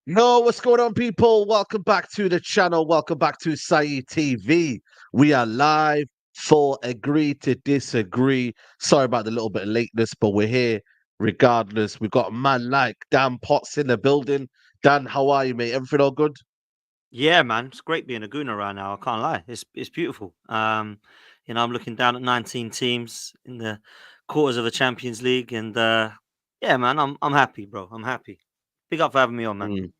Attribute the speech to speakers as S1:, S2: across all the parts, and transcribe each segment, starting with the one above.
S1: Yo, what's going on, people? Welcome back to the channel. Welcome back to Saeed TV. We are live for Agree to Disagree. Sorry about the little bit of lateness, but we're here regardless. We've got a man like Dan Potts in the building. Dan, how are you, mate? Everything all good?
S2: Yeah, man, it's great being a Gooner right now. I can't lie, it's beautiful. I'm looking down at 19 teams in the quarters of the Champions League, and yeah, man, I'm happy, bro. I'm happy. Big up for having me on, man.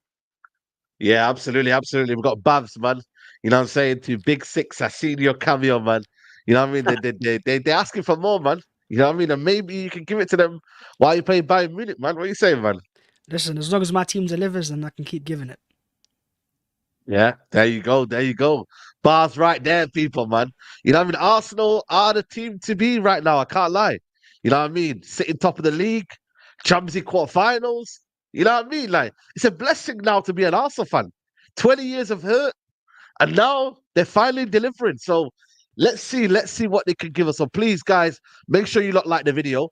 S1: Yeah, absolutely, absolutely. We've got Babs, man. You know what I'm saying? To Big Six, I seen your cameo, man. You know what I mean? They're asking for more, man. You know what I mean? And maybe you can give it to them while you play Bayern Munich, man. What are you saying, man?
S3: Listen, as long as my team delivers, then I can keep giving it.
S1: Yeah, there you go. There you go. Bars right there, people, man. You know what I mean? Arsenal are the team to be right now. I can't lie. You know what I mean? Sitting top of the league, Champions League quarterfinals. You know what I mean? Like, it's a blessing now to be an Arsenal fan. 20 years of hurt, and now they're finally delivering. So let's see what they can give us. So please, guys, make sure you like the video.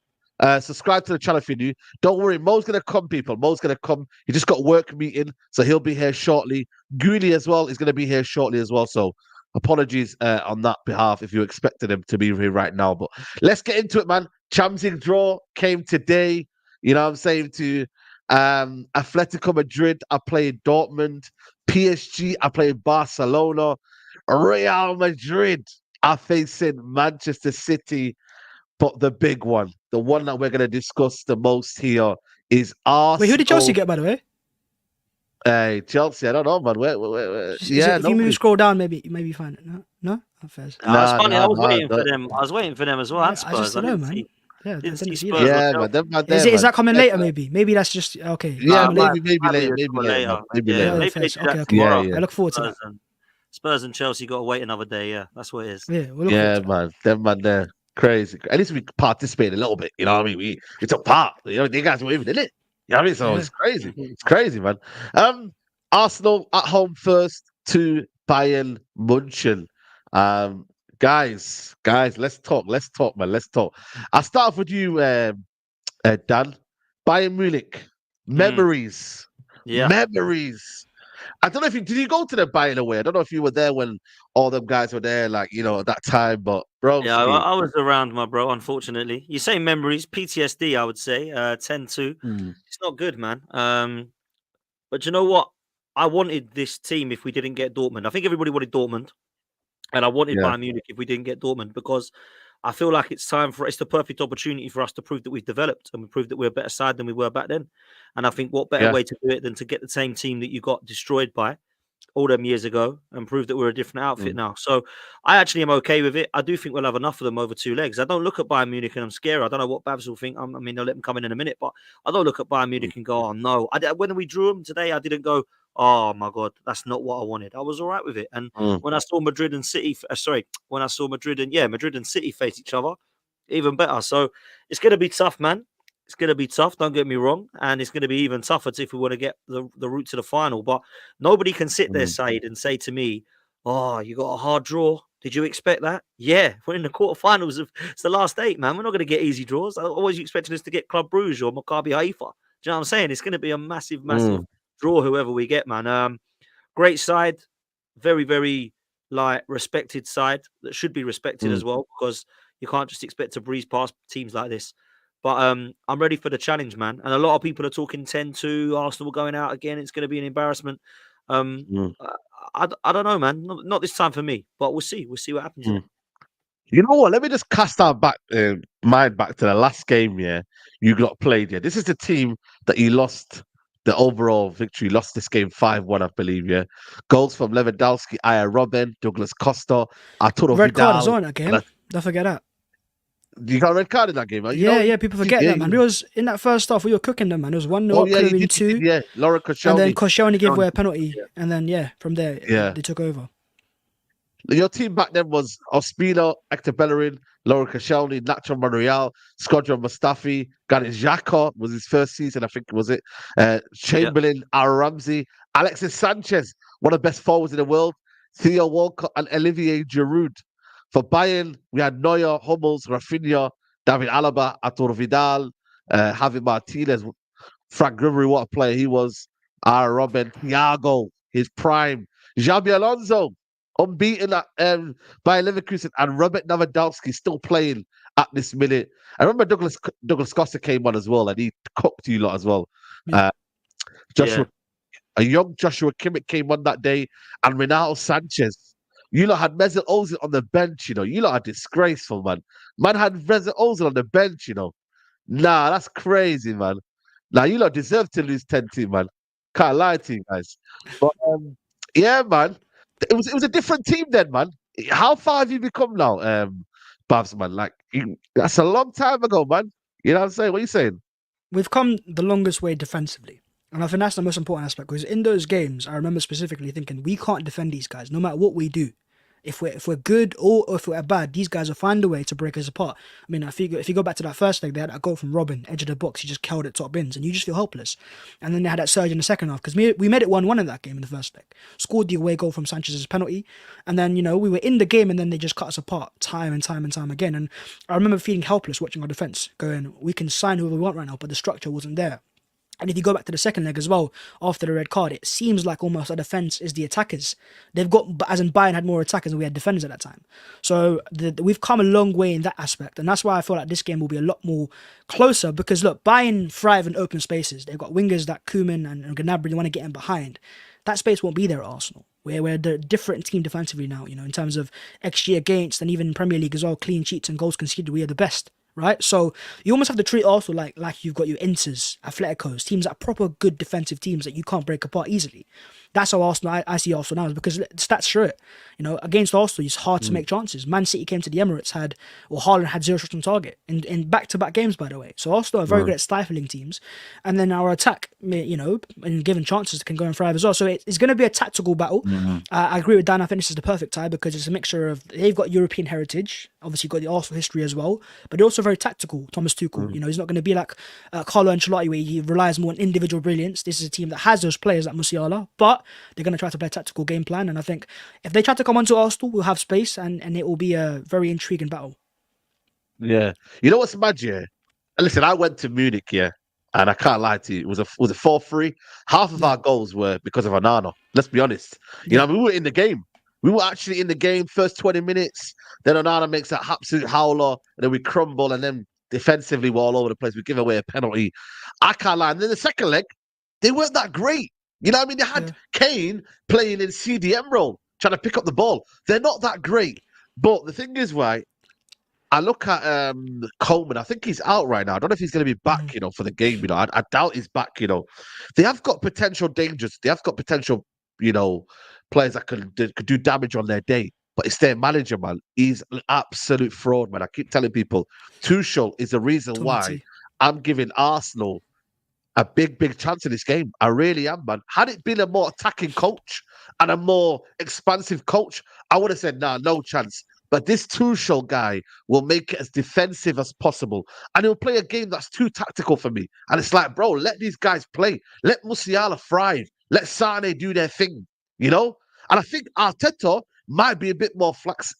S1: Subscribe to the channel if you're new. Don't worry, Mo's gonna come, people. Mo's gonna come. He just got a work meeting, so he'll be here shortly. Gooley as well is gonna be here shortly as well. So apologies on that behalf if you expected him to be here right now. But let's get into it, man. Champions League draw came today. You know what I'm saying? To Atletico Madrid, I played Dortmund. PSG, I played Barcelona. Real Madrid are facing Manchester City. But the big one, the one that we're going to discuss the most here is Arsenal.
S3: Wait, who did Chelsea get, by the way?
S1: Hey, Chelsea, I don't know, man. Where? Yeah,
S3: if you scroll down, maybe you find it. No? Not fair.
S2: It's funny. I was waiting for them. I was waiting for them as well. And Spurs.
S3: I just don't know, man. Yeah,
S2: didn't see
S3: Spurs.
S1: Yeah, man.
S3: Is that coming later? Maybe that's just okay.
S1: Yeah, maybe later. Maybe later.
S3: Okay. I look forward to that.
S2: Spurs and Chelsea got to wait another day. Yeah, that's what it is.
S3: Yeah,
S1: man. Them man there. Crazy. At least we participated a little bit. You know what I mean? We took part. You know, you guys were even in it. You know what I mean? So it's crazy. It's crazy, man. Arsenal at home first to Bayern Munchen. Guys, let's talk, man. Let's talk. I'll start off with you, Dan. Bayern Munich. Memories.
S2: Yeah.
S1: Memories. I don't know if did you go to the Bayern away? I don't know if you were there when all them guys were there, like, at that time. But bro,
S2: Yeah, I was around, my bro. Unfortunately, you say memories, PTSD. I would say 10-2. It's not good, man. But you know what? I wanted this team if we didn't get Dortmund. I think everybody wanted Dortmund, and I wanted
S1: yeah,
S2: Bayern Munich if we didn't get Dortmund because I feel like it's the perfect opportunity for us to prove that we've developed and we prove that we're a better side than we were back then. And I think what better
S1: yeah,
S2: way to do it than to get the same team that you got destroyed by all them years ago and prove that we're a different outfit
S1: mm,
S2: now. So I actually am okay with it. I do think we'll have enough of them over 2 legs. I don't look at Bayern Munich and I'm scared. I don't know what Babs will think. I mean, they'll let them come in a minute, but I don't look at Bayern
S1: mm,
S2: Munich and go, oh no. When we drew them today, I didn't go, oh my God, that's not what I wanted. I was all right with it. And
S1: mm,
S2: when I saw Madrid and City, when I saw Madrid and City face each other, even better. So it's going to be tough, man. It's going to be tough, don't get me wrong. And it's going to be even tougher if we want to get the route to the final. But nobody can sit there,
S1: mm,
S2: Said, and say to me, oh, you got a hard draw. Did you expect that? Yeah, we're in the quarterfinals of it's the last 8, man. We're not going to get easy draws. I always expecting us to get Club Brugge or Maccabi Haifa. Do you know what I'm saying? It's going to be a massive, massive
S1: mm,
S2: draw, whoever we get, man. Great side, very, very respected side that should be respected
S1: mm.
S2: as well because you can't just expect to breeze past teams like this. But I'm ready for the challenge, man. And a lot of people are talking 10-2, Arsenal going out again. It's going to be an embarrassment. Um,
S1: Mm,
S2: I don't know, man. Not this time for me, but we'll see. We'll see what happens in
S1: mm.
S2: it.
S1: You know what? Let me just cast our mind back to the last game. Yeah, you got played. Yeah, this is the team that you lost the overall victory. Lost this game 5-1, I believe. Yeah, goals from Lewandowski, Aya Robin, Douglas Costa, Arturo
S3: Red card as
S1: Vidal.
S3: well in that game. Don't forget that.
S1: You got a red card in that game.
S3: Yeah, people forget
S1: yeah,
S3: that, man. We was in that first half, we were cooking them, man. It was 1-0
S1: Oh
S3: up,
S1: yeah,
S3: could have
S1: you
S3: been
S1: did.
S3: 2.
S1: Yeah, Laura
S3: And then
S1: Koscielny.
S3: Koscielny gave away a
S2: Yeah.
S3: penalty. And then, from there,
S1: Yeah.
S3: they took over.
S1: Your team back then was Ospina, Hector Bellerin, Laura Koscielny, Nacho Monreal, Skodra Mustafi, Granit Xhaka was his first season, I think, was it? Chamberlain, Aaron Ramsey, Alexis Sanchez, one of the best forwards in the world, Theo Walcott, and Olivier Giroud. For Bayern, we had Neuer, Hummels, Rafinha, David Alaba, Arturo Vidal, Javi Martinez, Frank Ribery, what a player he was, Robin, Thiago, his prime, Xabi Alonso, unbeaten at Bayer Leverkusen, and Robert Lewandowski still playing at this minute. I remember Douglas Costa came on as well, and he cooked you lot as well.
S3: Yeah.
S1: Joshua, a young Joshua Kimmich came on that day, and Renato Sanchez. You lot had Mesut Ozil on the bench, You lot are disgraceful, man. Man had Mesut Ozil on the bench, Nah, that's crazy, man. Now you lot deserve to lose 10-2, man. Can't lie to you guys. But yeah, man. It was a different team then, man. How far have you become now, Babs, man? Like that's a long time ago, man. You know what I'm saying? What are you saying?
S3: We've come the longest way defensively. And I think that's the most important aspect because in those games, I remember specifically thinking, we can't defend these guys no matter what we do. If we're good or if we're bad, these guys will find a way to break us apart. I mean, if you go back to that first leg, they had that goal from Robin, edge of the box. He just curled it top bins, and you just feel helpless. And then they had that surge in the second half because we made it 1-1 in that game in the first leg. Scored the away goal from Sanchez's penalty, and then we were in the game, and then they just cut us apart time and time and time again. And I remember feeling helpless watching our defense, going, we can sign whoever we want right now, but the structure wasn't there. And if you go back to the second leg as well, after the red card, it seems like almost our defence is the attackers. They've got, as in Bayern had more attackers than we had defenders at that time. So we've come a long way in that aspect. And that's why I feel like this game will be a lot more closer because, look, Bayern thrive in open spaces. They've got wingers that Koeman and Gnabry, they want to get in behind. That space won't be there at Arsenal. We're the different team defensively now, in terms of XG against and even in Premier League as well, clean sheets and goals conceded, we are the best. Right, so you almost have to treat Arsenal like you've got your Inters, Atleticos, teams that are proper good defensive teams that you can't break apart easily. That's how Arsenal, I see Arsenal now, is because stats show it. Against Arsenal, it's hard to make chances. Man City came to the Emirates, Haaland had 0 shots on target in back-to-back games, by the way. So Arsenal are very good at stifling teams, and then our attack, and given chances, can go and thrive as well. So it's going to be a tactical battle. I agree with Dan. I think this is the perfect tie because it's a mixture of they've got European heritage, obviously got the Arsenal history as well, but they're also very tactical. Thomas Tuchel, he's not going to be like Carlo Ancelotti where he relies more on individual brilliance. This is a team that has those players like Musiala, but they're going to try to play a tactical game plan. And I think if they try to come onto Arsenal, we'll have space and it will be a very intriguing battle.
S1: Yeah. You know what's mad, yeah? Listen, I went to Munich, yeah. And I can't lie to you, it was a 4-3. Half of our goals were because of Onana. Let's be honest. You know,
S3: Yeah.
S1: we were in the game. We were actually in the game first 20 minutes. Then Onana makes that absolute howler, and then we crumble, and then defensively we're all over the place. We give away a penalty. I can't lie. And then the second leg, they weren't that great. You know what I mean? They had Kane playing in CDM role, trying to pick up the ball. They're not that great. But the thing is, right, I look at Coleman. I think he's out right now. I don't know if he's going to be back, you know, for the game. You know, I doubt he's back. You know, they have got potential dangers. They have got potential, you know, players that could do damage on their day. But it's their manager, man. He's an absolute fraud, man. I keep telling people, Tuchel is the reason why I'm giving Arsenal a big chance in this game. I really am, man. Had it been a more attacking coach and a more expansive coach, I would have said, nah, no chance. But this Tuchel guy will make it as defensive as possible. And he'll play a game that's too tactical for me. And it's like, bro, let these guys play. Let Musiala thrive. Let Sane do their thing, you know? And I think Arteta might be a bit more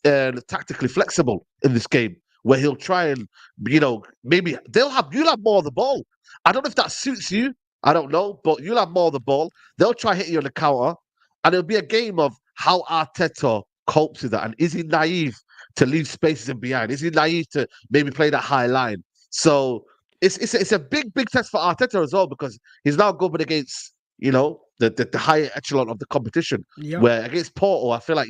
S1: tactically flexible in this game, where he'll try and, you know, maybe you'll have more of the ball. I don't know if that suits you. I don't know, but you'll have more of the ball. They'll try hitting you on the counter, and it'll be a game of how Arteta copes with that. And is he naive to leave spaces in behind? Is he naive to maybe play that high line? So it's a big test for Arteta as well, because he's now going against, you know, the higher echelon of the competition. Where against Porto, I feel like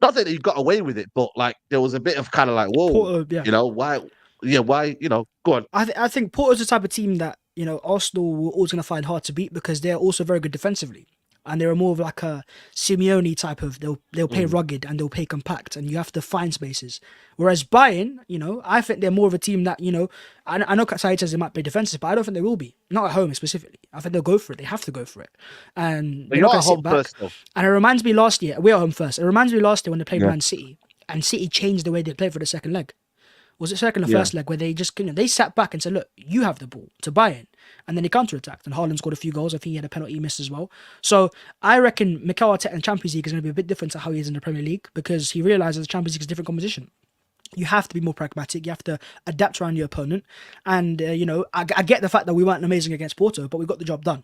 S1: not that you got away with it, but like there was a bit of kind of like, whoa,
S3: Porto,
S1: you know, why, you know, go on.
S3: I think Porto's the type of team that, you know, Arsenal were always going to find hard to beat because they're also very good defensively. And they're more of like a Simeone type of, they'll play rugged and they'll play compact, and you have to find spaces. Whereas Bayern, you know, I think they're more of a team that, you know, I know Said says they might play defensive, but I don't think they will be. Not at home specifically. I think they'll go for it. They have to go for it. And they're not going to sit back. First, and it reminds me last year, we're at home first. It reminds me last year when they played Man City, and City changed the way they played for the second leg. Was it second or first leg where they just, you know, they sat back and said, look, you have the ball to Bayern. And then they counter-attacked, and Haaland scored a few goals. I think he had a penalty miss as well. So I reckon Mikel Arteta in Champions League is going to be a bit different to how he is in the Premier League, because he realises the Champions League is a different competition. You have to be more pragmatic. You have to adapt around your opponent. And, you know, I get the fact that we weren't amazing against Porto, but we got the job done.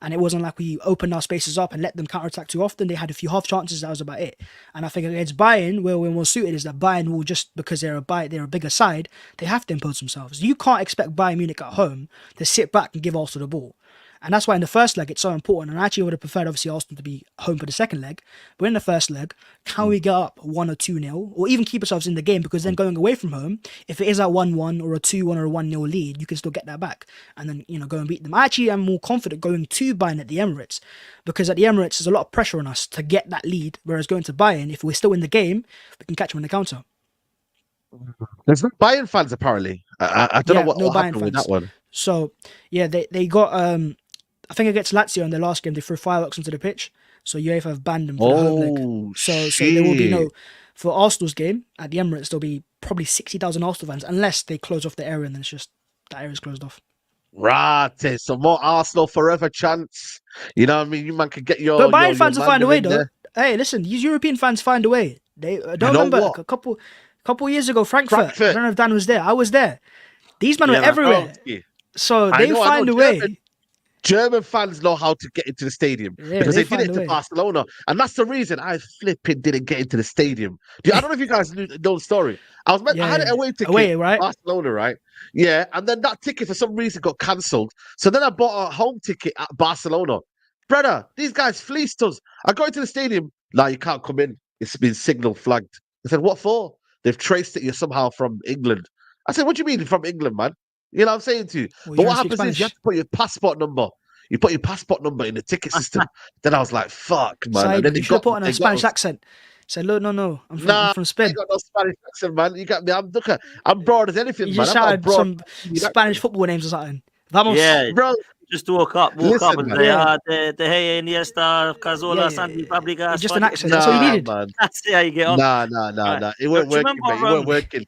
S3: And it wasn't like we opened our spaces up and let them counterattack too often. They had a few half chances. That was about it. And I think against Bayern, where we're more suited, is that Bayern will just, because they're a bigger side, they have to impose themselves. You can't expect Bayern Munich at home to sit back and give Arsenal the ball. And that's why in the first leg, it's so important. And I actually would have preferred, obviously, Arsenal to be home for the second leg. But in the first leg, can we get up 1 or 2-0? Or even keep ourselves in the game? Because then going away from home, if it is a 1-1 or a 2-1 or a 1-0 lead, you can still get that back. And then, you know, go and beat them. I actually am more confident going to Bayern at the Emirates. Because at the Emirates, there's a lot of pressure on us to get that lead. Whereas going to Bayern, if we're still in the game, we can catch them on the counter.
S1: There's no Bayern fans, apparently. I don't know what happened with that one.
S3: So, yeah, they got... I think against Lazio in their last game, they threw fireworks onto the pitch. So UEFA have banned them for the home leg. So there will be for Arsenal's game at the Emirates, there'll be probably 60,000 Arsenal fans, unless they close off the area and then it's just that area's closed off.
S1: Right, so more Arsenal forever chance. You know what I mean? You man can get your.
S3: But Bayern fans will find a way, though. There. Hey, listen, these European fans find a way. They don't remember like a couple years ago, Frankfurt. I don't know if Dan was there. I was there. These men were everywhere. So they find a way.
S1: German fans know how to get into the stadium because they did it to Barcelona. And that's the reason I flipping didn't get into the stadium. I don't know if you guys know the story. I had an away ticket right? Barcelona, right? Yeah, and then that ticket for some reason got cancelled. So then I bought a home ticket at Barcelona. Brother, these guys fleeced us. I go into the stadium. Nah, you can't come in. It's been signal flagged. I said, what for? They've traced it. You're somehow from England. I said, what do you mean from England, man? You know what I'm saying to you? Well, but what happens is you have to put your passport number. You put your passport number in the ticket system. Then I was like, fuck, man.
S3: Side,
S1: and then
S3: you should put on a Spanish accent. Say, look, no, I'm from Spain.
S1: I got no Spanish accent, man. You got me. I'm broad as anything,
S3: you
S1: man.
S3: You just shouted some Spanish football names or something.
S2: Vamos. Yeah, bro. Just walk up and say, De Gea, Iniesta, Cazorla, Santi, Fabregas.
S3: Just an accent. That's all you needed.
S1: Man.
S2: That's how you get on.
S1: Nah. It weren't working, mate. It weren't working.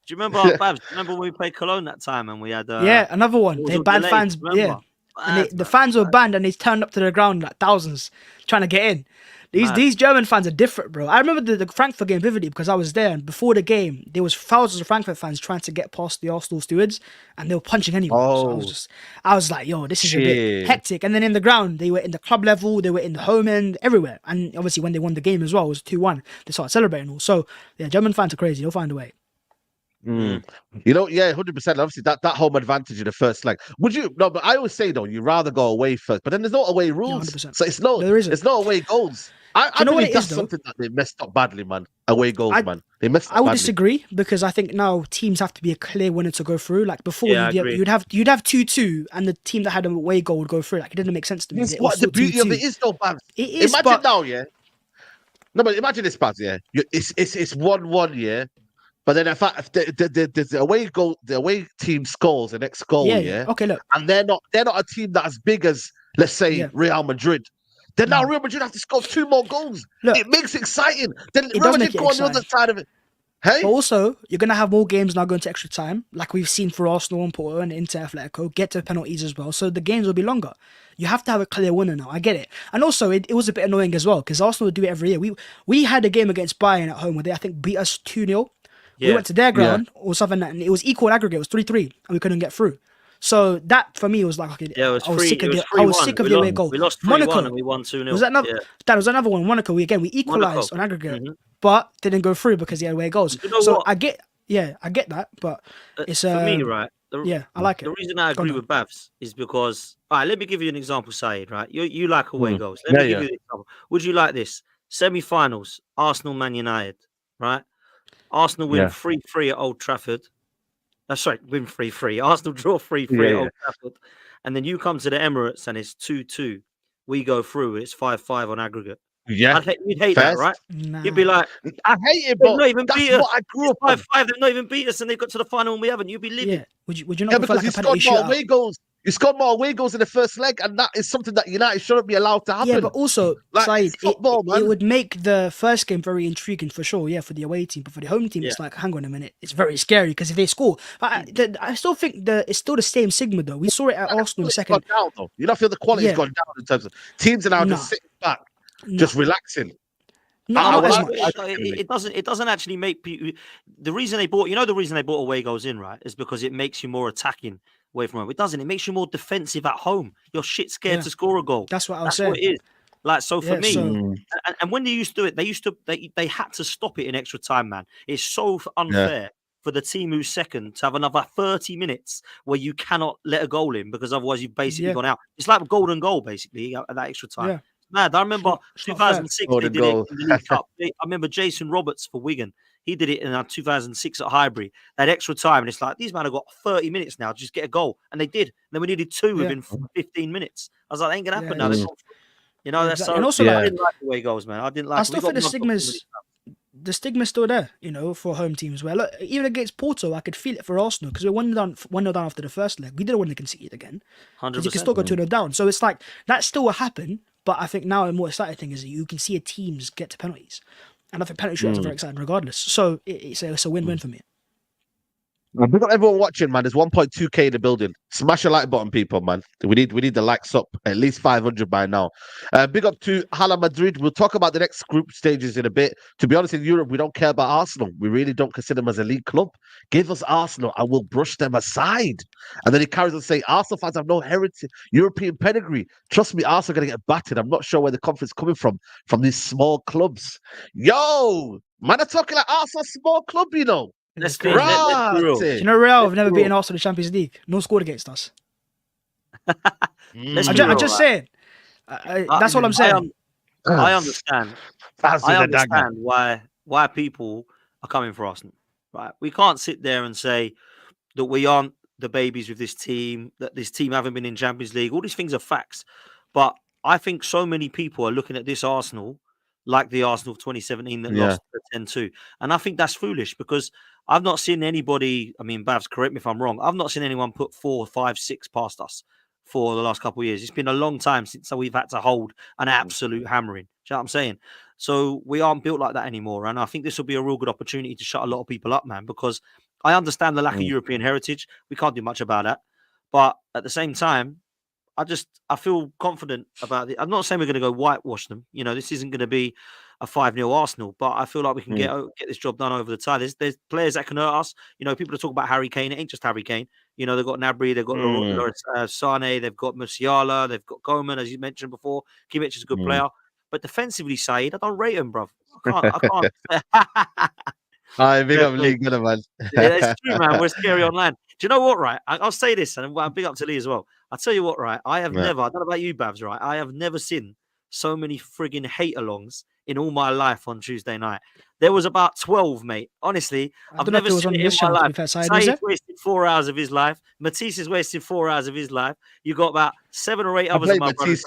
S2: Do you remember, Babs? Remember when we played Cologne that time and we had...
S3: another one. They banned fans. Yeah. And the fans were banned and they turned up to the ground like thousands trying to get in. These German fans are different, bro. I remember the Frankfurt game vividly because I was there, and before the game, there was thousands of Frankfurt fans trying to get past the Arsenal stewards, and they were punching anyone. So
S1: Oh,
S3: I was like, yo, this is a bit
S1: shit.
S3: hectic. And then in the ground, they were in the club level, they were in the home end, everywhere. And obviously, when they won the game as well, it was 2-1. They started celebrating all. So yeah, German fans are crazy. They'll find a way.
S1: You know, yeah, 100%. Obviously, that home advantage in the first leg. Would you? No, but I always say though, you rather go away first. But then there's no away rules,
S3: 100%.
S1: so it's
S3: No, there isn't.
S1: there's no away goals. I
S3: you know what
S1: believe
S3: it
S1: that's
S3: is, though?
S1: something that they messed up badly, man. Away goals,
S3: I-
S1: man. They messed up
S3: I would
S1: badly.
S3: disagree because I think now teams have to be a clear winner to go through. Like before,
S2: Yeah, I agree.
S3: you'd have 2-2, and the team that had an away goal would go through. Like it didn't make sense to me.
S1: This
S3: It
S1: is
S3: was
S1: what the
S3: still
S1: beauty of
S3: 2-2.
S1: it is, though, man.
S3: It is,
S1: Imagine
S3: but
S1: now, yeah. No, but imagine this, Babs, yeah. It's 1-1, yeah. But then if the away goal, the away team scores the next goal, yeah.
S3: Okay, look,
S1: And they're not a team that as big as, let's say,
S3: Yeah.
S1: Real Madrid. Then now Real Madrid have to score 2 more goals.
S3: Look,
S1: it makes it exciting. Then
S3: it
S1: Real
S3: does
S1: Madrid
S3: make it
S1: go on the other
S3: exciting.
S1: side of it. Hey,
S3: but also you're gonna have more games now going to extra time, like we've seen for Arsenal and Porto and Inter Atletico, get to penalties as well. So the games will be longer. You have to have a clear winner now. I get it, and also it was a bit annoying as well because Arsenal do it every year. We had a game against Bayern at home where they I think beat us 2-0. We
S2: Yeah.
S3: went to their ground or something, and it was equal aggregate. It was 3-3, and we couldn't get through. So that for me was like, okay,
S2: Yeah, it was
S3: I was sick of the
S2: 3-1.
S3: away goal.
S2: We lost 3-1
S3: Monaco
S2: and we won 2-0.
S3: was that another?
S2: Yeah.
S3: That was another one. Monaco. We equalised on aggregate, but didn't go through because they had away goals.
S2: You know
S3: So
S2: what?
S3: I get that, but it's
S2: For me, right?
S3: I like it.
S2: The reason I
S3: Go
S2: agree
S3: on.
S2: with Babs is because, all right, let me give you an example, Saeed, right? You like away goals. Let
S1: Yeah,
S2: me give
S1: yeah.
S2: you an example. Would you like this? Semi-finals, Arsenal, Man United, right? Arsenal win
S1: Yeah.
S2: 3-3 at Old Trafford. Sorry, win 3-3. Arsenal draw 3-3
S1: Yeah,
S2: at
S1: yeah.
S2: Old Trafford. And then you come to the Emirates and it's 2-2. We go through, it's 5-5 on aggregate.
S1: yeah.
S2: You'd hate that,
S1: First.
S2: right?
S3: Nah.
S2: You'd be like,
S1: I hate it,
S2: they've
S1: but
S2: not even
S1: that's
S2: beat us.
S1: what I grew
S2: It's
S1: up on.
S2: 5-5. They've not even beat us and they've got to the final and we haven't. You'd be livid.
S3: Yeah. Would you not
S1: Yeah,
S3: prefer
S1: because
S3: like
S1: he
S3: a penalty
S1: scored more
S3: shootout?
S1: away goals. He scored more away goals in the first leg, and that is something that United shouldn't be allowed to happen.
S3: Yeah, but also,
S1: Like,
S3: Said,
S1: it's football, man.
S3: it would make the first game very intriguing for sure, yeah, for the away team. But for the home team, it's like, hang on a minute, it's very scary because if they score, I still think it's still the same sigma though. We saw it at Arsenal in the second.
S1: Gone down, though. You don't feel the quality's
S3: Yeah.
S1: gone down in terms of teams are now
S3: Nah.
S1: just sitting back,
S3: No,
S1: just relaxing.
S3: no,
S1: I
S3: not
S1: would
S3: as
S1: like-
S3: much.
S2: It doesn't actually make people. The reason they bought away goals in, right, is because it makes you more attacking away from home. It doesn't. It makes you more defensive at home. You're shit scared
S3: Yeah.
S2: to score a goal.
S3: That's what I was
S2: That's what
S3: saying.
S2: it is. Like, so for
S3: Yeah,
S2: me,
S3: so-
S2: and when they used to do it, they had to stop it in extra time, man. It's so unfair for the team who's second to have another 30 minutes where you cannot let a goal in because otherwise you've basically
S3: Yeah.
S2: gone out. It's like a golden goal, basically, at that extra time.
S3: Yeah.
S2: Mad. I remember
S3: It's not fair.
S2: 2006, they
S1: Golden
S2: did
S1: goal.
S2: it in the League Cup. I remember Jason Roberts for Wigan. He did it in 2006 at Highbury. They had extra time, and it's like, these men have got 30 minutes now to just get a goal. And they did. And then we needed 2 within 15 minutes. I was like, that ain't going to happen
S3: Yeah,
S2: now.
S3: it's-
S2: They've got- You know, that's
S3: Exactly.
S2: so.
S3: And also,
S2: I
S1: like-
S2: didn't like the way goals, man. I didn't like.
S3: I still think the stigma's still there, you know, for home teams. Where look, even against Porto, I could feel it for Arsenal because we were 1-0 down after the first leg. We didn't want to concede again because you can still go 2-0 down. So it's like that still will happen. But I think now a more exciting thing is that you can see a teams get to penalties, and I think penalty shootouts are very exciting regardless. So it's a win-win for me.
S1: Big up everyone watching, man. There's 1.2k in the building. Smash the like button, people, man. We need the likes up at least 500 by now. Big up to Hala Madrid. We'll talk about the next group stages in a bit. To be honest, in Europe, we don't care about Arsenal. We really don't consider them as a league club. Give us Arsenal, and we'll brush them aside. And then he carries on saying, Arsenal fans have no heritage, European pedigree. Trust me, Arsenal are going to get battered. I'm not sure where the confidence is coming from these small clubs. Yo, man, I'm talking like Arsenal small club, you know.
S2: Let's
S3: It's
S2: be
S3: crazy.
S2: let's be real.
S3: Do you know Real have never
S2: Bro.
S3: beaten Arsenal in the Champions League? No one scored against us.
S2: Let's
S3: I'm
S2: be
S3: just,
S2: real,
S3: saying. That's all I'm saying.
S2: I understand.
S1: Fancy
S2: I
S1: the dagger.
S2: understand why people are coming for Arsenal. Right? We can't sit there and say that we aren't the babies with this team, that this team haven't been in Champions League. All these things are facts. But I think so many people are looking at this Arsenal like the Arsenal of 2017 that lost 10-2. And I think that's foolish because I've not seen anybody, I mean, Bavs, correct me if I'm wrong, I've not seen anyone put 4, 5, 6 past us for the last couple of years. It's been a long time since we've had to hold an absolute hammering. Do you know what I'm saying? So we aren't built like that anymore. And I think this will be a real good opportunity to shut a lot of people up, man, because I understand the lack of European heritage. We can't do much about that. But at the same time, I feel confident about it. I'm not saying we're going to go whitewash them. You know, this isn't going to be a 5-0 Arsenal, but I feel like we can get this job done over the tie. There's players that can hurt us. You know, people are talking about Harry Kane. It ain't just Harry Kane. You know, they've got Gnabry, they've got Sane, they've got Musiala, they've got Goman, as you mentioned before. Kimmich is a good player. But defensively, Saeed, I don't rate him, bruv. I can't.
S1: I big up League, man.
S2: Yeah, it's true, man. We're scary online. Do you know what, right? I'll say this, and I'm big up to Lee as well. I'll tell you what, right? I don't know about you, Babs, right? I have never seen so many frigging hate-alongs in all my life on Tuesday night. There was about 12, mate. Honestly, I've never seen it in my life. Saeed's wasted 4 hours of his life. Matisse has wasted 4 hours of his life. You got about 7 or 8 others of my brothers.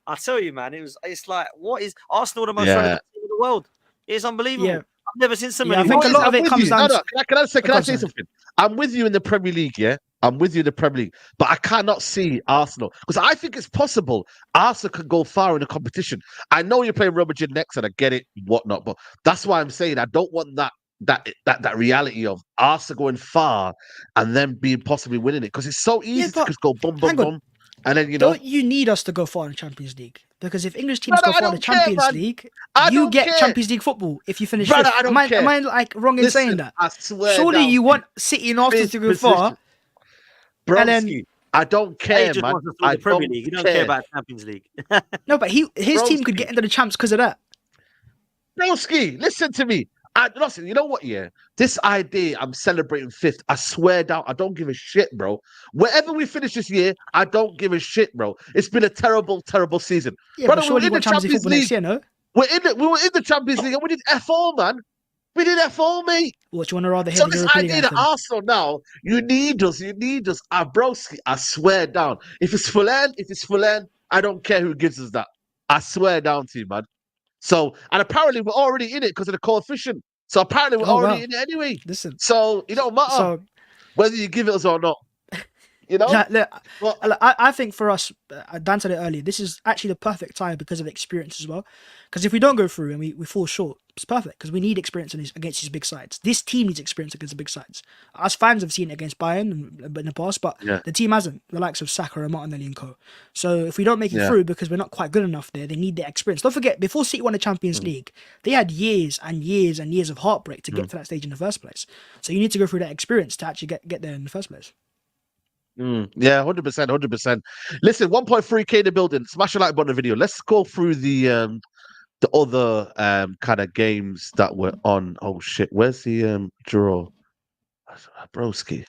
S2: I tell you, man, it's like, what is Arsenal the most relevant team in the world? It's unbelievable. Yeah. I've never seen so many.
S3: I think a lot of it comes down to...
S1: Can I say something? I'm with you in the Premier League, yeah? I'm with you in the Premier League. But I cannot see Arsenal. Because I think it's possible Arsenal can go far in the competition. I know you're playing Real Madrid next, and I get it, whatnot. But that's why I'm saying I don't want that reality of Arsenal going far and then being possibly winning it. Because it's so easy to just go boom, boom, boom. And then,
S3: don't you need us to go far in the Champions League? Because if English teams go far in the Champions League, you get Champions League football if you finish fifth. Am I like wrong in saying that?
S1: I swear.
S3: Surely you want City and Arsenal to go far.
S1: Bro, and then I don't care, man.
S2: I Premier League. You don't care about Champions League.
S3: No, but his team could get into the champs because of that.
S1: Broski, listen to me. Listen, you know what, yeah? This idea I'm celebrating fifth, I swear down, I don't give a shit, bro. Wherever we finish this year, I don't give a shit, bro. It's been a terrible, terrible season.
S3: Yeah, but surely we're in the Champions League next year, no?
S1: We were in the Champions League and we did F4, man. We did F4, mate.
S3: What, you want to rather hear
S1: so this idea that Arsenal now, you need us. Broski, I swear down. If it's Fulham, I don't care who gives us that. I swear down to you, man. So, and apparently we're already in it because of the coefficient. So apparently we're already in it anyway.
S3: Listen.
S1: So it don't matter whether you give it us or not. You know?
S3: I think for us, Dan said it earlier, this is actually the perfect time because of experience as well. Because if we don't go through and we fall short, it's perfect because we need experience against these big sides. This team needs experience against the big sides. Us fans have seen it against Bayern in the past, but the team hasn't. The likes of Saka and Martinelli and co. So if we don't make it through because we're not quite good enough there, they need the experience. Don't forget, before City won the Champions League, they had years and years and years of heartbreak to get to that stage in the first place. So you need to go through that experience to actually get there in the first place.
S1: Yeah, 100%. Listen, 1.3K in the building. Smash the like button on the video. Let's go through the other kind of games that were on. Oh shit, where's the draw? Broski.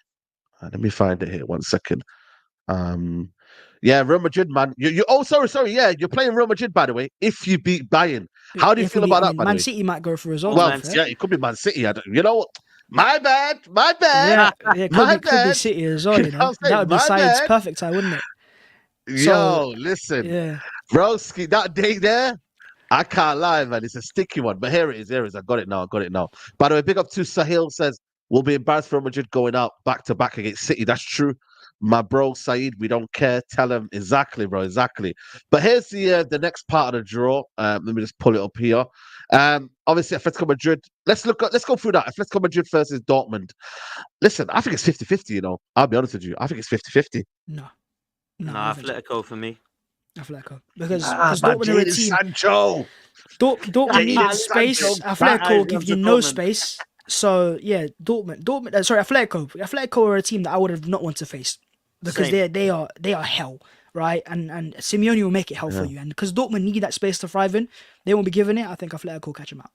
S1: Let me find it here. 1 second. Yeah, Real Madrid, man. Sorry. Yeah, you're playing Real Madrid, by the way. If you beat Bayern, how do you feel about that?
S3: Man City might go for results.
S1: Well, yeah, it could be Man City. You know what? My bad.
S3: Yeah, could be City as well. You know? That would be Saeed's perfect time, wouldn't it?
S1: Listen, broski, that day there, I can't lie, man. It's a sticky one, but here it is. I got it now. By the way, big up to Sahil says we'll be embarrassed for Madrid going out back to back against City. That's true, my bro Saeed. We don't care. Tell him exactly, bro. Exactly. But here's the next part of the draw. Let me just pull it up here. Obviously, Atletico Madrid. Let's go through that. Atletico Madrid versus Dortmund. Listen, I think it's 50-50, you know. I'll be honest with you. I think it's 50-50.
S3: No,
S2: Atletico for me.
S3: Atletico. Because Dortmund are a team.
S1: Sancho.
S3: Dortmund needed space. Atletico give you no space. So, yeah, Atletico are a team that I would have not want to face. Because they are hell. Right, and Simeone will make it hell for you, and because Dortmund need that space to thrive in, they won't be giving it. I think Atletico will catch him out.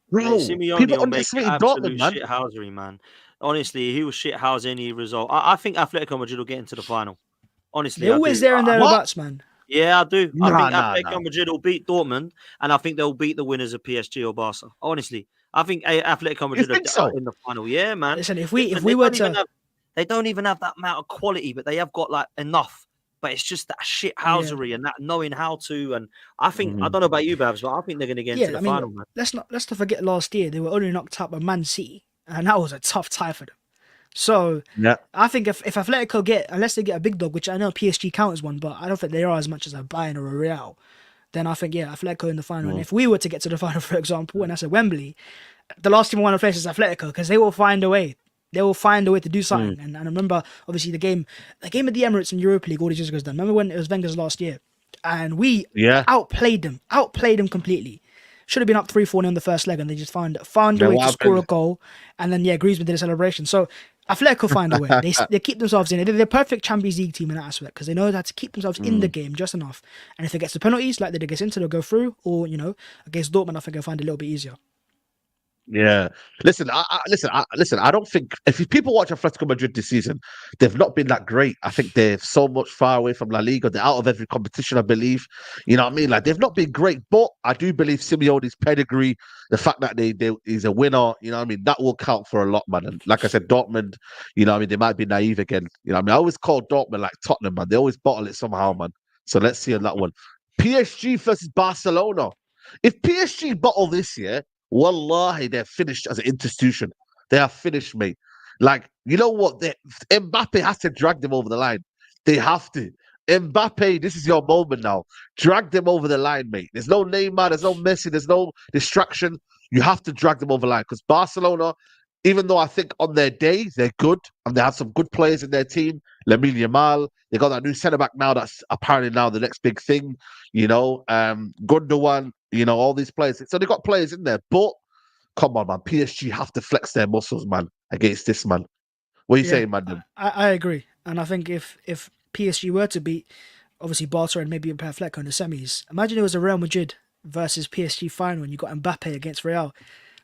S2: Bro, Simeone will make absolute shithousery, man. Honestly, he will shithouse any result. I think Atletico Madrid will get into the final. Honestly,
S3: they're always there and thereabouts, man.
S2: Yeah, I do. I think Atletico Madrid will beat Dortmund, and I think they'll beat the winners of PSG or Barca. Honestly, I think Atletico Madrid are in the final. Yeah, man.
S3: Listen, if we were to,
S2: they don't even have that amount of quality, but they have got like enough. But it's just that shithousery and that knowing how to. And I think I don't know about you, Babs, but I think they're going to get into the final. Man.
S3: Let's not forget last year they were only knocked out by Man City, and that was a tough tie for them. So I think if Atletico unless they get a big dog, which I know PSG count as one, but I don't think they are as much as a Bayern or a Real. Then I think Atletico in the final. And if we were to get to the final, for example, and that's at Wembley, the last team I want to face is Atletico because they will find a way. They will find a way to do
S1: Mm.
S3: something. And I remember, obviously, the game at the Emirates in Europa League all these years ago was done. Remember when it was Wenger's last year? And we
S1: Yeah.
S3: outplayed them completely. Should have been up 3-4 in the first leg, and they just found a
S1: Then
S3: way
S1: what
S3: to score a
S1: happened?
S3: goal. And then, Griezmann did a celebration. So Athletic will find a way. They keep themselves in. They're the perfect Champions League team in that aspect because they know how to keep themselves in the game just enough. And if it gets the penalties, like they did against Inter, they'll go through. Or, against Dortmund, I think they'll find it a little bit easier.
S1: Yeah. Listen, listen. I don't think if people watch Atletico Madrid this season, they've not been that great. I think they're so much far away from La Liga. They're out of every competition, I believe. You know what I mean? Like they've not been great, but I do believe Simeone's pedigree, the fact that he's a winner, you know what I mean, that will count for a lot, man. And like I said, Dortmund, you know what I mean, they might be naive again. You know what I mean? I always call Dortmund like Tottenham, man. They always bottle it somehow, man. So let's see on that one. PSG versus Barcelona. If PSG bottle this year, wallahi, they're finished as an institution. They are finished, mate. Like, you know what? Mbappe has to drag them over the line. They have to. Mbappe, this is your moment now. Drag them over the line, mate. There's no Neymar, there's no Messi, there's no distraction. You have to drag them over the line because Barcelona, even though I think on their day they're good and they have some good players in their team, Lamine Yamal, they got that new centre back now that's apparently now the next big thing. Gundogan, all these players. So they got players in there, but come on, man, PSG have to flex their muscles, man, against this man. What are you saying, man?
S3: I agree, and I think if PSG were to beat obviously Barca and maybe pair Fleck in the semis, imagine it was a Real Madrid versus PSG final and you got Mbappe against Real.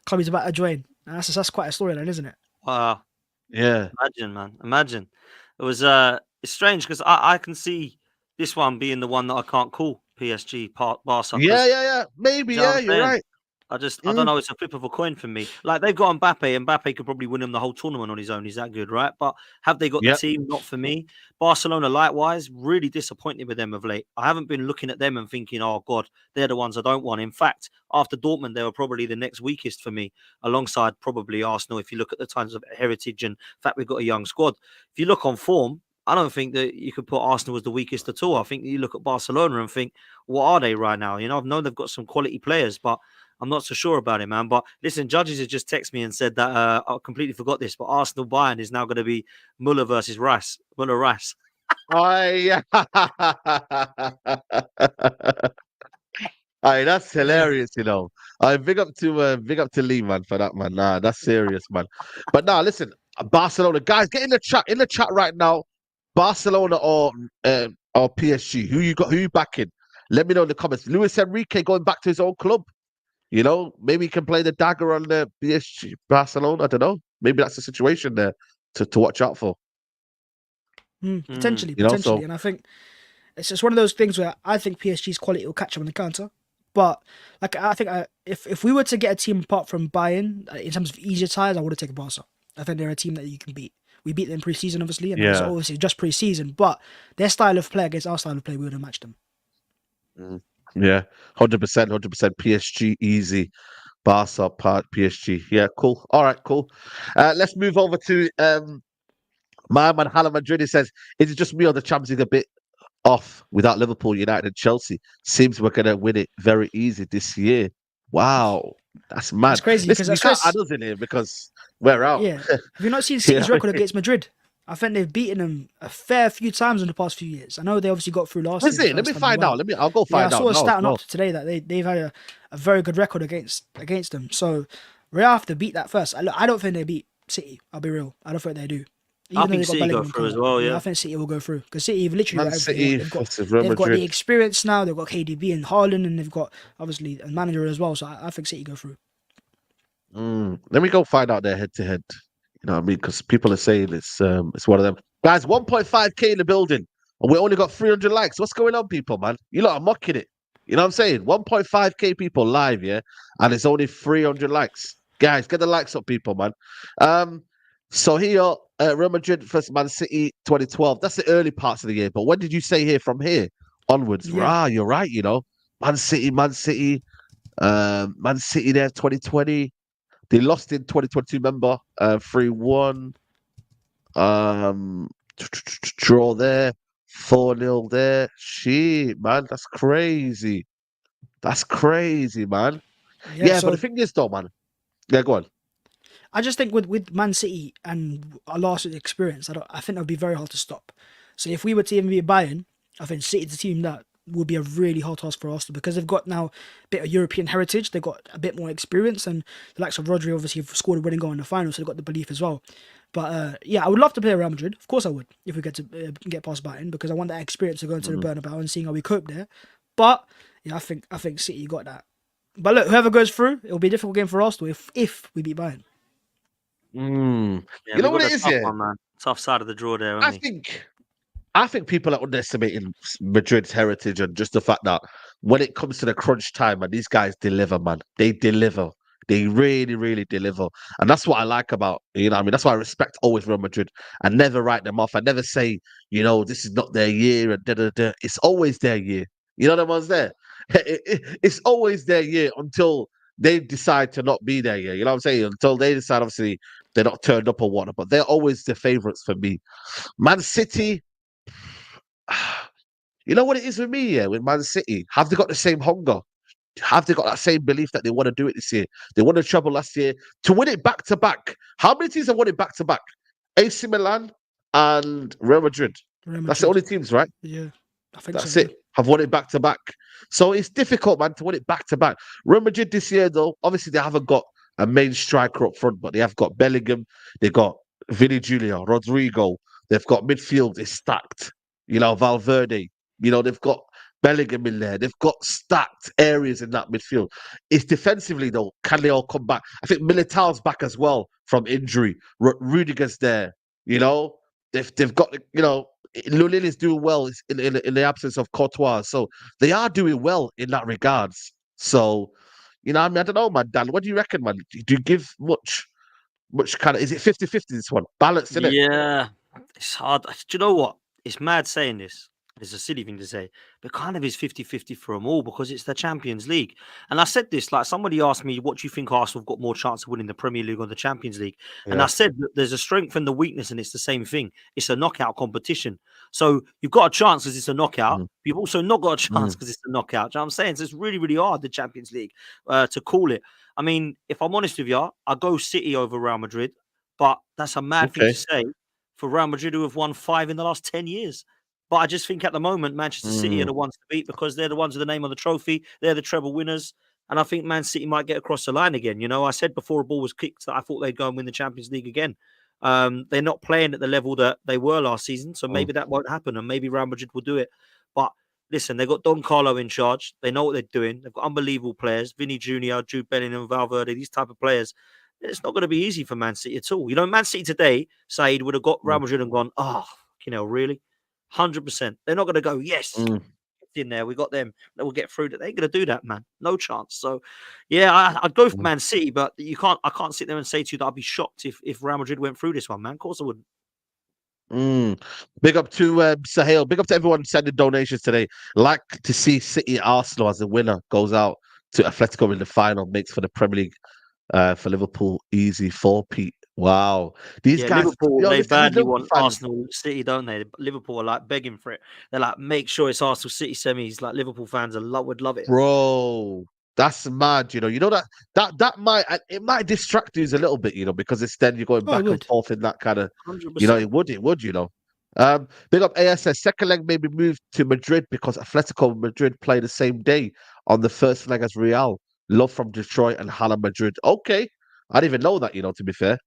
S3: Club is about to join, and that's quite a storyline, isn't it?
S2: Wow.
S1: Yeah.
S2: Imagine, man. Imagine. It was it's strange because I can see this one being the one that I can't call PSG Barca.
S1: Yeah. Maybe,
S2: You know what I'm
S1: you're
S2: saying?
S1: right.
S2: I don't know. It's a flip of a coin for me. Like they've got Mbappe. Mbappe could probably win him the whole tournament on his own. He's that good, right? But have they got the
S1: Yep.
S2: team? Not for me. Barcelona, likewise, really disappointed with them of late. I haven't been looking at them and thinking, oh God, they're the ones I don't want. In fact, after Dortmund, they were probably the next weakest for me, alongside probably Arsenal. If you look at the times of heritage and the fact we've got a young squad, if you look on form, I don't think that you could put Arsenal as the weakest at all. I think you look at Barcelona and think, what are they right now? I know they've got some quality players, but I'm not so sure about it, man. But listen, Judges has just texted me and said that I completely forgot this, but Arsenal Bayern is now going to be Muller versus Rice. Muller Rice.
S1: Aye, that's hilarious, big up to Lee, man, for that, man. Nah, that's serious, man. But nah, listen, Barcelona guys, get in the chat right now. Barcelona or PSG, who you backing? Let me know in the comments. Luis Enrique going back to his own club. Maybe he can play the dagger on the PSG Barcelona. I don't know. Maybe that's the situation there to watch out for.
S3: Potentially.
S1: So,
S3: and I think it's just one of those things where I think PSG's quality will catch them on the counter. But like I think if we were to get a team apart from Bayern in terms of easier ties, I would have taken Barca. I think they're a team that you can beat. We beat them pre-season, obviously, and it was obviously just pre-season. But their style of play against our style of play, we would have matched them.
S1: Yeah, 100%, PSG easy. Barca part PSG. Yeah, cool. All right, cool. Let's move over to my man Hala Madrid. He says, "Is it just me or the Champions League a bit off without Liverpool, United, and Chelsea? Seems we're gonna win it very easy this year." Wow, that's mad.
S3: It's crazy
S1: Listen,
S3: because
S1: you can't add us in here because we're out.
S3: Yeah, have you not seen City's record against Madrid? I think they've beaten them a fair few times in the past few years. I know they obviously got through last year.
S1: Let me find out. I'll go find out.
S3: I saw a stat up today that they've had a very good record against them. So Real have to beat that first. I don't think they beat City. I'll be real. I don't think they do.
S2: I think City go through as well. Yeah,
S3: I think City will go through because City have literally got everything.
S1: They've
S3: got the experience now. They've got KDB and Haaland, and they've got obviously a manager as well. So I think City go through.
S1: Let me go find out their head-to-head. You know what I mean? Because people are saying it's one of them. Guys, 1.5k in the building, and we only got 300 likes. What's going on, people, man? You lot are mocking it. You know what I'm saying? 1.5k people live, yeah? And it's only 300 likes. Guys, get the likes up, people, man. So here, Real Madrid versus Man City 2012. That's the early parts of the year. But when did you say here from here onwards?
S3: Yeah.
S1: You're right, Man City there 2020. They lost in 2022, remember? 3-1. Draw there. 4-0 there. Shit, man. That's crazy. Man. Yeah, but the thing is, though, man. Yeah, go on.
S3: I just think with Man City and our last experience, I think that would be very hard to stop. So if we were to even be Bayern, I think City's a team that would be a really hard task for Arsenal because they've got now a bit of European heritage. They've got a bit more experience, and the likes of Rodri obviously have scored a winning goal in the final, so they've got the belief as well. But yeah, I would love to play Real Madrid. Of course, I would if we get to get past Bayern because I want that experience of going to the Bernabeu and seeing how we cope there. But yeah, I think City got that. But look, whoever goes through, it'll be a difficult game for Arsenal if we beat Bayern.
S2: Yeah,
S1: You
S2: we
S1: know what
S2: got
S1: it
S2: a
S1: is,
S2: tough
S1: yeah?
S2: one, man. Tough side of the draw there,
S1: I
S2: haven't we?
S1: think people are underestimating Madrid's heritage and just the fact that when it comes to the crunch time, man, these guys deliver, man. They deliver. They really, really deliver. And that's what I like about, what I mean? That's why I respect always Real Madrid. I never write them off. I never say, this is not their year and da-da-da. It's always their year. You know the ones there? It's always their year until they decide to not be their year. You know what I'm saying? Until they decide, obviously, they're not turned up or whatnot. But they're always the favourites for me. Man City, you know what it is with me, yeah, with Man City? Have they got the same hunger? Have they got that same belief that they want to do it this year? They won the treble last year to win it back to back. How many teams have won it back to back? AC Milan and Real Madrid.
S3: Real
S1: That's the
S3: Madrid.
S1: only teams, right?
S3: Yeah, I think
S1: That's
S3: so.
S1: it. Have won it back to back. So it's difficult, man, to win it back to back. Real Madrid this year, though, obviously they haven't got a main striker up front, but they have got Bellingham, they got Vinny Julia, Rodrigo, they've got midfield is stacked. Valverde, they've got Bellingham in there. They've got stacked areas in that midfield. It's defensively, though, can they all come back? I think Militao's back as well from injury. Rudiger's there. They've got, Lulin is doing well in the absence of Courtois. So they are doing well in that regards. So, I don't know, man, Dan. What do you reckon, man? Do you give much kind of, is it 50-50 this one? Balance, isn't it?
S2: Yeah, it's hard. Do you know what? It's mad saying this. It's a silly thing to say, but kind of is 50-50 for them all because it's the Champions League. And I said this, like somebody asked me, what do you think Arsenal have got more chance of winning the Premier League or the Champions League? And I
S1: Yeah.
S2: said that there's a strength and the weakness, and it's the same thing. It's a knockout competition. So you've got a chance because it's a knockout.
S1: Mm.
S2: You've also not got a chance because it's a knockout. Do you know what I'm saying? So it's really, really hard, the Champions League, to call it. I mean, if I'm honest with you, I go City over Real Madrid, but that's a mad thing
S1: Okay.
S2: to say for Real Madrid, who have won 5 in the last 10 years. But I just think at the moment, Manchester City are the ones to beat because they're the ones with the name on the trophy. They're the treble winners. And I think Man City might get across the line again. I said before a ball was kicked that I thought they'd go and win the Champions League again. They're not playing at the level that they were last season. So maybe that won't happen. And maybe Real Madrid will do it. But listen, they've got Don Carlo in charge. They know what they're doing. They've got unbelievable players. Vinny Jr., Jude Bellingham, Valverde, these type of players. It's not going to be easy for Man City at all. Man City today, Said, would have got Real Madrid and gone, really? 100%. They're not going to go, yes, in there. We got them. They will get through. They ain't going to do that, man. No chance. So, yeah, I'd go for Man City, but I can't sit there and say to you that I'd be shocked if Real Madrid went through this one, man. Of course I wouldn't.
S1: Big up to Sahel. Big up to everyone sending donations today. Like to see City Arsenal as the winner goes out to Atletico in the final, makes for the Premier League for Liverpool easy 4-peat. Wow. These guys,
S2: Liverpool, they
S1: listen, these
S2: badly
S1: Liverpool
S2: want
S1: fans,
S2: Arsenal City, don't they? Liverpool are like begging for it. They're like, make sure it's Arsenal City semis. Like Liverpool fans would love it.
S1: bro. That's mad, that might distract you a little bit, because instead you're going back and
S3: would.
S1: forth in that kind of,
S2: 100%.
S1: it would. Big up ASS. Second leg may be moved to Madrid because Atletico Madrid play the same day on the first leg as Real. Love from Detroit and Hala Madrid. Okay, I didn't even know that. To be fair,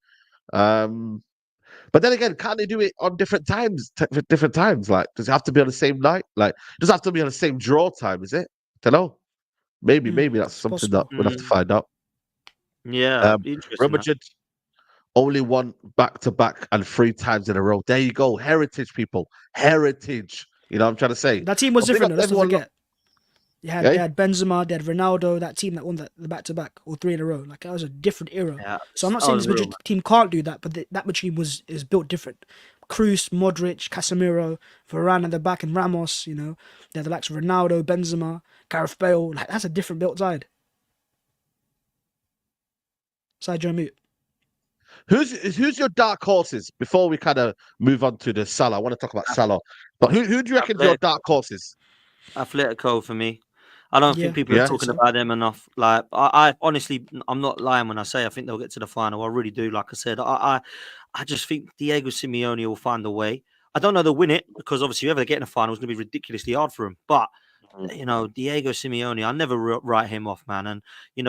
S1: but then again, can't they do it on different times? Different times, like does it have to be on the same night? Like does it have to be on the same draw time? Is it? Don't know. Maybe that's
S3: It's
S1: something
S3: possible.
S1: that we'll have to find out.
S2: Yeah,
S1: Real
S2: interesting.
S1: Madrid only won back to back and 3 times in a row. There you go, heritage, people, heritage. You know what I'm trying to say.
S3: That team was
S1: But big
S3: different,
S1: up
S3: though. Let's not
S1: everyone
S3: forget. They had Benzema, they had Ronaldo, that team that won the back-to-back or 3 in a row. Like, that was a different era.
S2: Yeah,
S3: So I'm not saying this
S2: unreal,
S3: Madrid team can't do that, but that Madrid team is built different. Cruz, Modric, Casemiro, Varane at the back, and Ramos, they're the likes of Ronaldo, Benzema, Gareth Bale. Like, that's a different built side. Side, you're on mute.
S1: Who's your dark horses before we kind of move on to the Salah? I want to talk about Salah, but who do you reckon is your dark horses?
S2: Atletico for me. I don't
S3: Yeah,
S2: think people
S1: Yeah.
S2: are talking
S3: so.
S2: about them enough. Like, I honestly, I'm not lying when I say I think they'll get to the final. I really do. Like I said, I just think Diego Simeone will find a way. I don't know they'll win it because obviously whoever they get in the final is going to be ridiculously hard for him. But Diego Simeone, I never write him off, man. And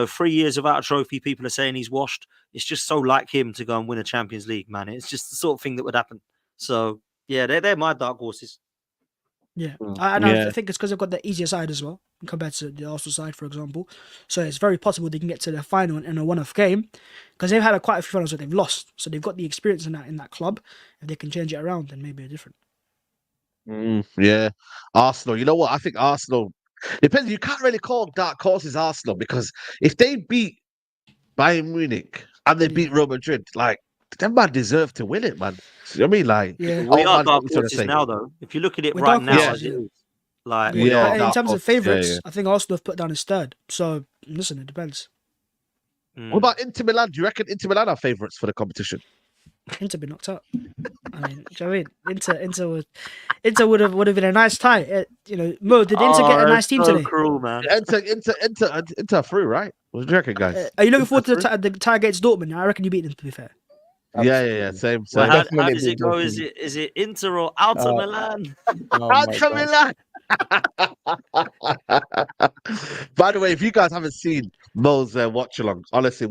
S2: 3 years without a trophy, people are saying he's washed. It's just so like him to go and win a Champions League, man. It's just the sort of thing that would happen. So yeah, they're my dark horses.
S3: Yeah,
S1: Mm.
S3: and
S1: Yeah.
S3: I think it's because they've got the easier side as well compared to the Arsenal side, for example. So it's very possible they can get to the final in a one-off game because they've had quite a few finals that they've lost. So they've got the experience in that club. If they can change it around, then maybe a different.
S1: Yeah. Arsenal. You know what? I think Arsenal depends. You can't really call dark horses Arsenal because if they beat Bayern Munich and they beat
S3: Yeah.
S1: Real Madrid, like them man deserve to win it, man. You know what I mean? Like,
S3: Yeah,
S2: We
S1: oh
S2: are
S1: man,
S2: dark
S1: what you trying to
S2: horses
S1: say?
S2: now, though. If you look at it
S3: we're
S2: right
S3: dark
S2: now,
S1: Yeah.
S3: horses.
S2: as it
S3: Yeah.
S2: is, like
S3: Yeah,
S2: we
S1: Yeah,
S2: are.
S3: but in
S1: dark
S3: terms of
S1: horses, yeah,
S3: favourites,
S1: yeah.
S3: I think Arsenal have put down as third. So listen, it depends.
S1: What about Inter Milan? Do you reckon Inter Milan are favourites for the competition?
S3: Inter be knocked out. I mean, do you know what I mean? Inter would have been a nice tie. Mo, did Inter get a nice team
S2: so
S3: today?
S2: cruel, man.
S1: Inter through, right? What do you reckon, guys?
S3: Are you looking
S1: Inter
S3: forward to
S1: through?
S3: the tie against Dortmund? I reckon you beat them. To be fair,
S1: Yeah.
S4: Absolutely.
S1: Same,
S2: Well,
S1: same.
S2: how
S4: Definitely
S2: does it
S4: beat
S2: go?
S4: Dortmund.
S2: Is it Inter or Alta
S4: Uh,
S2: Milan?
S4: Oh my
S1: Inter
S4: God.
S1: Milan. By the way, if you guys haven't seen Mo's watch along, honestly,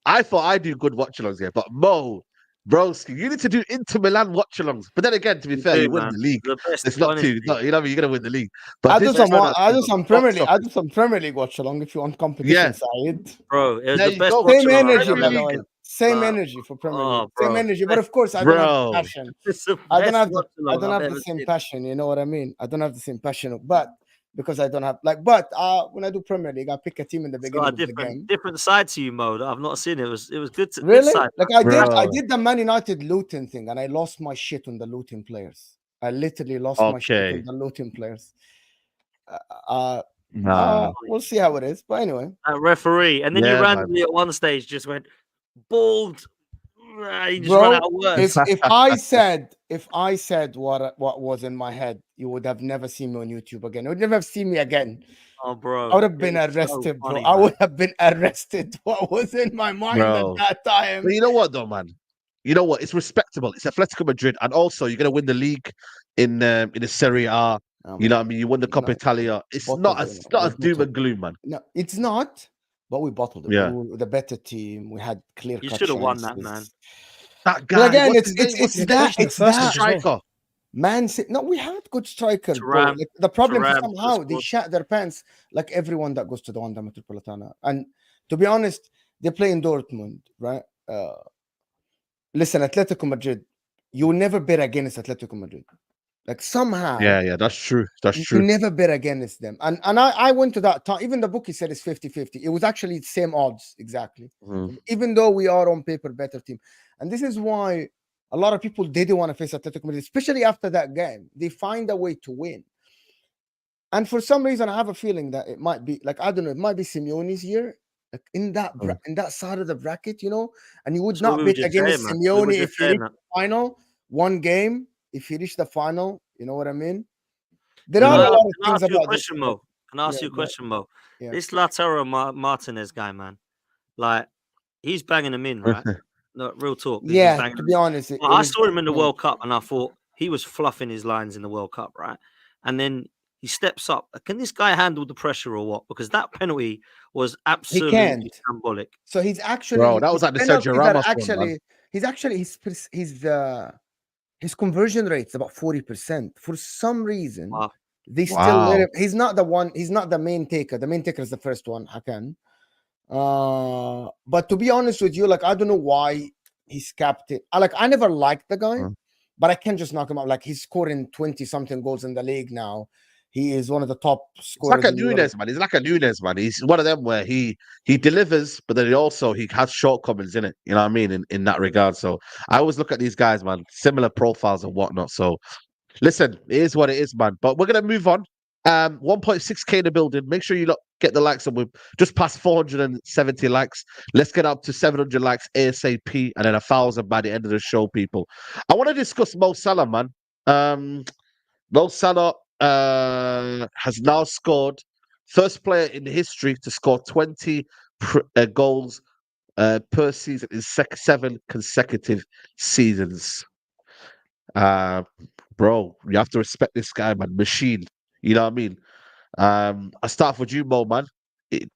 S1: I thought I do good watch alongs here, but Mo, broski, you need to do Inter Milan watch alongs. But then again, to be fair,
S2: Do,
S1: you win
S2: man.
S1: the league.
S2: The best,
S1: It's not
S2: honestly.
S1: too, you know what I mean? You're gonna win the league. But
S4: I do
S1: this
S4: some.
S1: one,
S4: I do some Premier
S1: box
S4: League. I
S1: office.
S4: do some Premier League watch along if you want competition side.
S2: Bro, it was
S1: There
S2: the
S1: you
S2: best
S1: go.
S2: watch
S4: Same
S2: along I've
S4: energy,
S2: ever
S4: by the
S2: seen.
S4: way. Same
S2: Wow.
S4: energy for Premier
S2: Oh,
S4: League.
S2: bro.
S4: Same energy, but of course, I don't have the
S1: Bro.
S4: passion.
S2: It's the
S4: I don't
S2: best
S4: have the.
S2: watch
S4: I
S2: along
S4: don't
S2: I've
S4: have the
S2: ever
S4: same
S2: seen.
S4: passion. You know what I mean? I don't have the same passion, but because I don't have when I do Premier League, I pick a team in the
S2: So
S4: beginning
S2: a
S4: of the game.
S2: different side to you, Mo, that I've not seen. It was good. Good
S4: Really?
S2: side.
S4: Like I
S1: Bro.
S4: did the Man United Luton thing, and I lost my shit on the Luton players. I literally lost my shit on
S1: Okay.
S4: the Luton players. Uh,
S1: Nah.
S4: we'll see how it is. But anyway,
S2: That referee, and then you
S1: Yeah, man.
S2: randomly at one stage just went bald. You just run
S4: bro,
S2: out of words.
S4: if I said what was in my head, you would have never seen me on YouTube again. You would never have seen me again.
S2: Oh, bro,
S4: I would have been
S2: it was so
S4: arrested, bro.
S2: funny,
S4: I
S2: man.
S4: would have been arrested. What was in my mind
S1: Bro.
S4: at that time?
S1: But you know what, though, man? You know what? It's respectable. It's Atletico Madrid, and also you're gonna win the league in the Serie A. You know what I mean? You won the Coppa
S4: No,
S1: Italia. It's
S4: bottled
S1: not
S4: it,
S1: as
S4: we
S1: doom
S4: bottled
S1: and gloom, man.
S4: No, it's not. But we bottled it.
S1: Yeah.
S4: We were the better team. We had clear
S2: You
S4: cut
S2: should have won that,
S4: chances.
S2: man.
S1: That guy.
S4: But again,
S1: what's
S4: it's
S1: his name? What's his name?
S3: especially the
S4: it's
S3: first
S4: that
S3: leg as well.
S1: Striker.
S4: Man City. No, we had good strikers, bro.
S2: Thuram-
S4: Like, the problem is
S2: Thuram
S4: somehow
S2: just
S4: they
S2: scored.
S4: shat their pants like everyone that goes to the Wanda Metropolitana. And to be honest, they play in Dortmund, right? Listen, Atletico Madrid, you will never bet against Atletico Madrid. Like somehow,
S1: Yeah, that's true. That's
S4: you
S1: true.
S4: never bet against them. And I went to that time. Even the bookie said it's 50-50. It was actually the same odds exactly.
S1: Mhm.
S4: Even though we are on paper better team. And this is why a lot of people didn't want to face Atletico Madrid, especially after that game. They find a way to win. And for some reason, I have a feeling that it might be like, I don't know, it might be Simeone's year, like in that side of the bracket, you know. And you would
S2: That's what
S4: not
S2: we were
S4: bet
S2: just
S4: against
S2: saying, man. We were
S4: Simeone
S2: just
S4: if you
S2: saying
S4: reach
S2: that.
S4: the final, one game. If you reach the final, you know what I mean. There
S2: Can
S4: are
S2: I
S4: a lot of
S2: ask
S4: things
S2: you a
S4: about this.
S2: question, Mo? Can I ask
S4: Yeah,
S2: you a question, Mo?
S4: yeah.
S2: This Lautaro Martinez guy, man, like he's banging them in, right? No, real talk. He's
S4: Yeah,
S2: banging
S4: to
S2: them
S4: be
S2: in.
S4: honest,
S2: Well, I saw him in the World Cup, and I thought he was fluffing his lines in the World Cup, right? And then he steps up. Can this guy handle the pressure or what? Because that penalty was absolutely
S4: can't.
S2: shambolic.
S4: So he's actually
S1: Bro, that was like the Sergio Ramos one, man.
S4: his conversion rate's about 40%. For some reason,
S2: Wow.
S4: they still let
S1: Wow.
S4: him. He's not the one. He's not the main taker. The main taker is the first one, Hakan. But to be honest with you, like I don't know why he's capped it. I never liked the guy, but I can't just knock him out. Like he's scoring 20-something goals in the league now. He is one of the top
S1: It's
S4: scorers.
S1: like a Nunes, man. He's like a Nunes, man. He's one of them where he delivers, but then he has shortcomings in it. You know what I mean? In that regard. So I always look at these guys, man, similar profiles and whatnot. So listen, it is what it is, man. But we're gonna move on. 1.6K in the building. Make sure you get the likes up. We're just past 470 likes. Let's get up to 700 likes ASAP, and then 1,000 by the end of the show, people. I want to discuss Mo Salah, man. Mo Salah has now scored first player in history to score 20 goals per season in 7 consecutive seasons. Uh, bro, you have to respect this guy, man. Machine. You know what I mean? I start with you, Mo, man.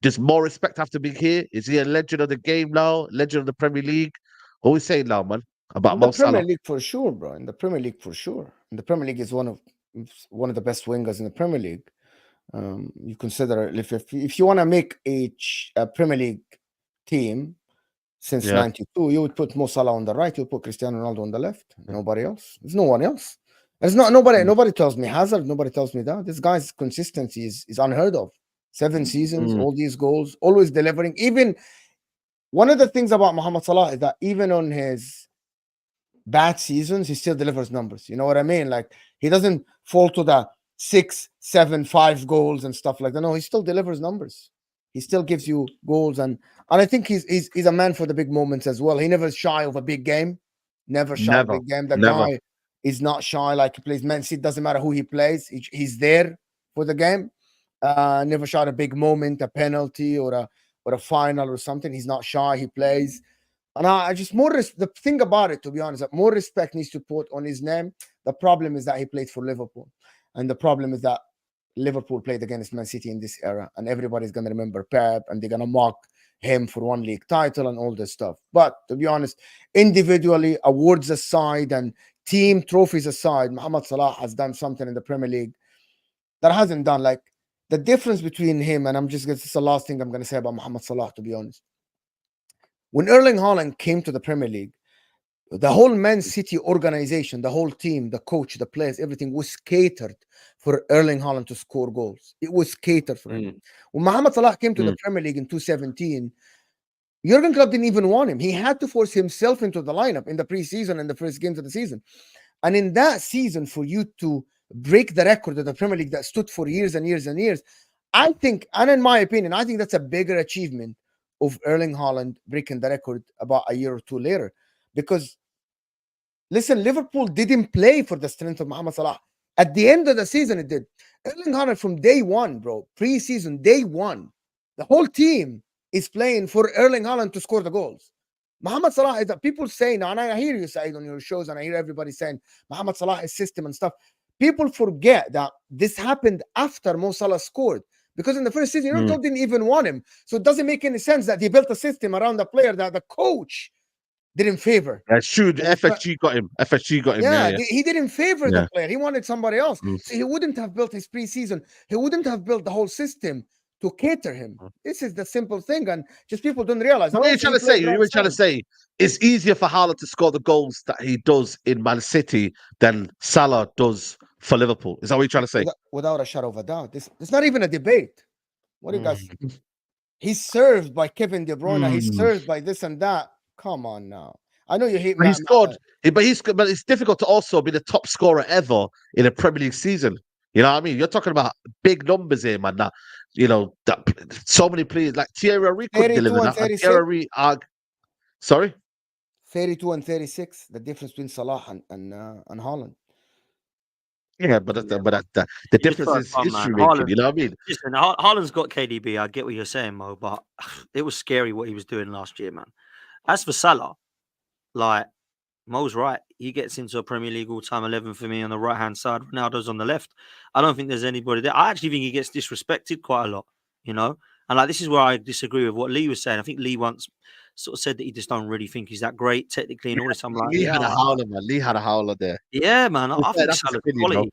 S1: Does more respect have to be here? Is he a legend of the game now? Legend of the Premier League? What are we saying now, man? About
S4: In the
S1: Mo
S4: Premier
S1: Salah?
S4: League for sure, bro. In the Premier League for sure. And the Premier League is one of the best wingers in the Premier League. You consider if you want to make a Premier League team since
S1: Yeah.
S4: '92, you would put Mo Salah on the right, you would put Cristiano Ronaldo on the left. Nobody else. There's no one else. There's not nobody.
S1: Mm.
S4: Nobody tells me Hazard. Nobody tells me that. This guy's consistency is unheard of. 7 seasons,
S1: Mm.
S4: all these goals, always delivering. Even one of the things about Mohamed Salah is that even on his bad seasons, he still delivers numbers. You know what I mean? Like he doesn't fall to the 6, 7, 5 goals and stuff like that. No, he still delivers numbers. He still gives you goals, and I think he's a man for the big moments as well. He never shy of a big game. Never shy of a
S1: Never.
S4: big game. The
S1: Never.
S4: guy is not shy. Like he plays Man City, doesn't matter who he plays. He's there for the game. Never shy at a big moment, a penalty or a final or something. He's not shy. He plays. And I just the thing about it, to be honest, that more respect needs to put on his name. The problem is that he played for Liverpool, and the problem is that Liverpool played against Man City in this era, and everybody's gonna remember Pep, and they're gonna mock him for one league title and all this stuff. But to be honest, individually, awards aside and team trophies aside, Mohamed Salah has done something in the Premier League that hasn't done. Like the difference between him and this is the last thing I'm gonna say about Mohamed Salah, to be honest. When Erling Haaland came to the Premier League, the whole Man City organization, the whole team, the coach, the players, everything was catered for Erling Haaland to score goals. It was catered for him. When Mohamed Salah came to the Premier League in 2017, Jurgen Klopp didn't even want him. He had to force himself into the lineup in the preseason and the first games of the season. And in that season, for you to break the record of the Premier League that stood for years and years and years, I think, and in my opinion, I think that's a bigger achievement of Erling Haaland breaking the record about a year or two later. Because, listen, Liverpool didn't play for the strength of Mohamed Salah. At the end of the season, it did. Erling Haaland from day one, bro, pre-season, day one, the whole team is playing for Erling Haaland to score the goals. Mohamed Salah is that people say now, and I hear you say it on your shows, and I hear everybody saying Mohamed Salah is system and stuff. People forget that this happened after Mo Salah scored. Because in the first season, Jurgen Klopp didn't even want him. So it doesn't make any sense that he built a system around the player that the coach didn't favor.
S1: That's true. FSG got him. FSG got him.
S4: Yeah,
S1: Yeah.
S4: he didn't favor the player. He wanted somebody else.
S1: Mm.
S4: So he wouldn't have built his preseason. He wouldn't have built the whole system to cater him. This is the simple thing, and just people don't realize.
S1: What are you trying to say? You were trying to say it's easier for Haaland to score the goals that he does in Man City than Salah does for Liverpool. Is that what you're trying to say?
S4: Without a shadow of a doubt. It's not even a debate. What do you guys think? He's served by Kevin De Bruyne. He's served by this and that. Come on now. I know you hate
S1: He scored, but it's difficult to also be the top scorer ever in a Premier League season. You know what I mean? You're talking about big numbers here, man. That that so many players like Thierry Henry could deliver that. And Thierry Henry, sorry,
S4: 32 and 36. The difference between Salah and Haaland.
S1: Yeah, but the difference is history making. You know what I mean?
S2: Listen, Haaland's got KDB. I get what you're saying, Mo, but it was scary what he was doing last year, man. As for Salah, like Mo's right, he gets into a Premier League all-time 11 for me on the right-hand side. Ronaldo's on the left. I don't think there's anybody there. I actually think he gets disrespected quite a lot, and like this is where I disagree with what Lee was saying. I think Lee once sort of said that he just don't really think he's that great technically and all this. I'm like,
S1: Lee had a howler, man. Lee had a howler there.
S2: Yeah, man. I think Salah's quality.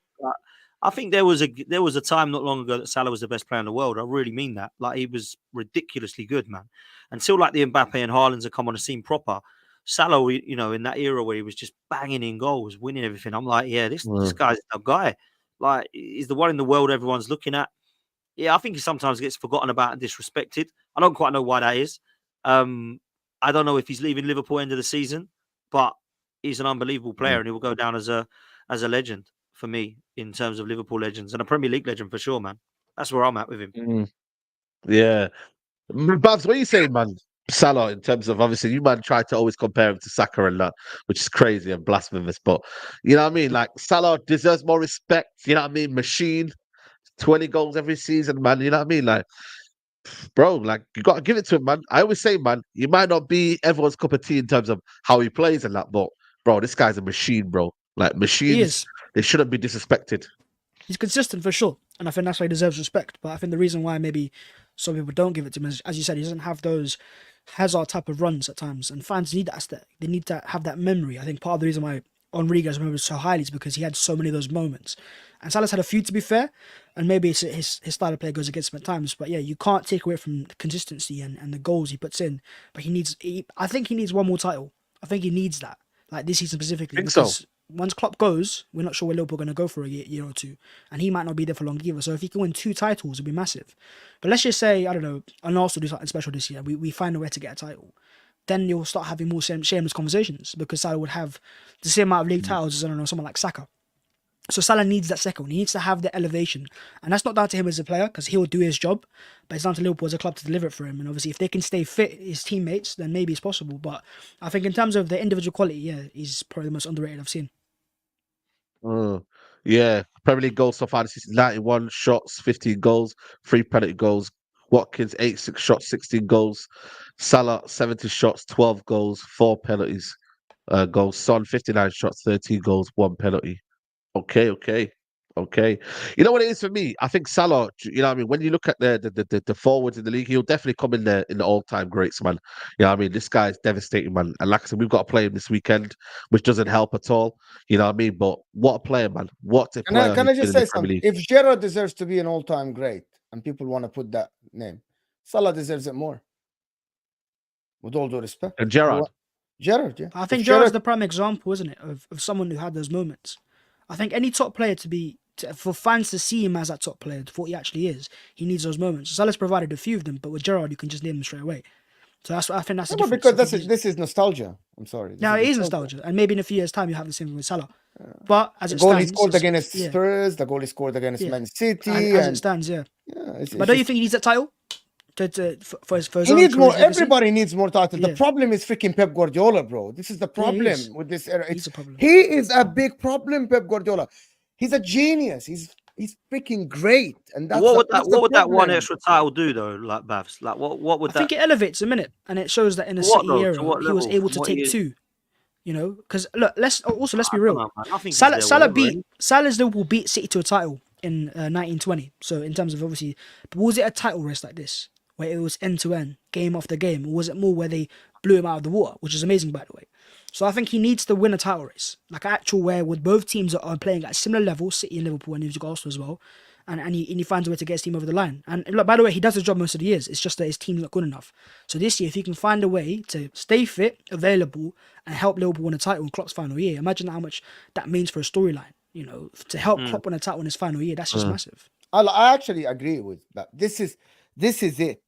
S2: I think there was a time not long ago that Salah was the best player in the world. I really mean that. Like he was ridiculously good, man. Until like the Mbappe and Haalands have come on the scene proper. Salah, in that era where he was just banging in goals, winning everything. I'm like, yeah, this guy's a guy. Like he's the one in the world everyone's looking at. Yeah, I think he sometimes gets forgotten about and disrespected. I don't quite know why that is. I don't know if he's leaving Liverpool end of the season, but he's an unbelievable player and he will go down as a legend for me in terms of Liverpool legends and a Premier League legend for sure, man. That's where I'm at with him.
S1: Yeah. Babs, what are you saying, man? Salah, in terms of obviously you man try to always compare him to Saka and that, which is crazy and blasphemous, but you know what I mean? Like Salah deserves more respect, you know what I mean? Machine, 20 goals every season, man. You know what I mean? Like, bro, like you got to give it to him, man. I always say, man, you might not be everyone's cup of tea in terms of how he plays and that, but bro, this guy's a machine, bro. Like
S3: He
S1: machines,
S3: is.
S1: they shouldn't be disrespected.
S3: He's consistent for sure, and I think that's why he deserves respect. But I think the reason why maybe some people don't give it to him is, as you said, he doesn't have those Hazard type of runs at times, and fans need that aesthetic. They need to have that memory. I think part of the reason why Enrique is remembered so highly is because he had so many of those moments. And Salah's had a few, to be fair, and maybe it's his style of play goes against him at times. But yeah, you can't take away from the consistency and the goals he puts in. But I think he needs one more title. I think he needs that, like this season specifically.
S1: Think so.
S3: Because once Klopp goes, we're not sure where Liverpool are going to go for a year or two, and he might not be there for long either. So if he can win 2 titles, it'd be massive. But let's just say, I don't know, and also do something special this year. We find a way to get a title. Then you'll start having more shameless conversations because Salah would have the same amount of league titles as, I don't know, someone like Saka. So Salah needs that second one. He needs to have the elevation. And that's not down to him as a player because he'll do his job. But it's down to Liverpool as a club to deliver it for him. And obviously, if they can stay fit, his teammates, then maybe it's possible. But I think in terms of the individual quality, yeah, he's probably the most underrated I've seen.
S1: Yeah, Premier League goals so far this season: 91 shots, 15 goals, 3 penalty goals. Watkins 86 shots, 16 goals. Salah 70 shots, 12 goals, 4 penalties. Goals. Son 59 shots, 13 goals, 1 penalty. Okay. You know what it is for me? I think Salah, you know what I mean? When you look at the forwards in the league, he'll definitely come in the all-time greats, man. You know what I mean? This guy's devastating, man. And like I said, we've got to play him this weekend, which doesn't help at all. You know what I mean? But what a player, man. What a player.
S4: Can I just say
S1: in the Premier
S4: something?
S1: League.
S4: If Gerrard deserves to be an all-time great, and people want to put that name, Salah deserves it more. With all due respect.
S1: And Gerrard.
S4: Gerrard, yeah.
S3: I think
S4: If
S3: Gerrard's the prime example, isn't it, of someone who had those moments. I think any top player for fans to see him as that top player, for what he actually is, he needs those moments. Salah's provided a few of them, but with Gerrard, you can just name them straight away. So I think that's the
S4: No,
S3: difference.
S4: because this is nostalgia. I'm sorry.
S3: Now it is nostalgia, and maybe in a few years' time you have the same thing with Salah. But as it stands,
S4: he scored against Spurs, the goal he scored against Man City,
S3: as it stands, yeah. But don't you think he needs that title? For his
S4: he needs more. Everybody needs more titles.
S3: Yeah.
S4: The problem is freaking Pep Guardiola, bro. This is the problem with this era.
S3: He's a problem.
S4: He is a big problem, Pep Guardiola. He's a genius. He's freaking great. And that's
S2: what would that one extra title do though? Like Bavs, like what would
S3: I think it elevates a minute, and it shows that in a City era he was able to take 2. You know, because look, let's be real. Salah's Liverpool beat City to a title in 1920. So in terms of obviously, but was it a title race like this where it was end to end, game after game, or was it more where they blew him out of the water, which is amazing by the way. So I think he needs to win a title race, like actual where with both teams are playing at similar levels, City and Liverpool, and he's got Arsenal as well, and he finds a way to get his team over the line. And look, by the way, he does his job most of the years. It's just that his team's not good enough. So this year, if he can find a way to stay fit, available, and help Liverpool win a title in Klopp's final year, imagine how much that means for a storyline. You know, to help Klopp win a title in his final year, that's just massive.
S4: I actually agree with that. This is it.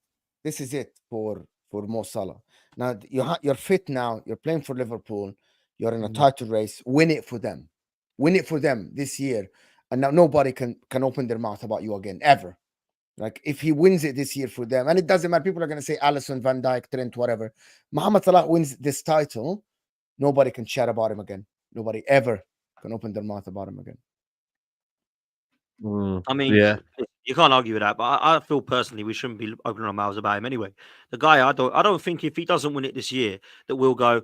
S4: This is it for Mo Salah. Now you're fit now. You're playing for Liverpool. You're in a title race. Win it for them. Win it for them this year. And now nobody can open their mouth about you again, ever. Like if he wins it this year for them, and it doesn't matter. People are going to say Alisson, Van Dijk, Trent, whatever. Mohamed Salah wins this title. Nobody can chat about him again. Nobody ever can open their mouth about him again.
S2: I mean, you can't argue with that, but I feel personally we shouldn't be opening our mouths about him anyway. The guy, I don't think if he doesn't win it this year, that we'll go,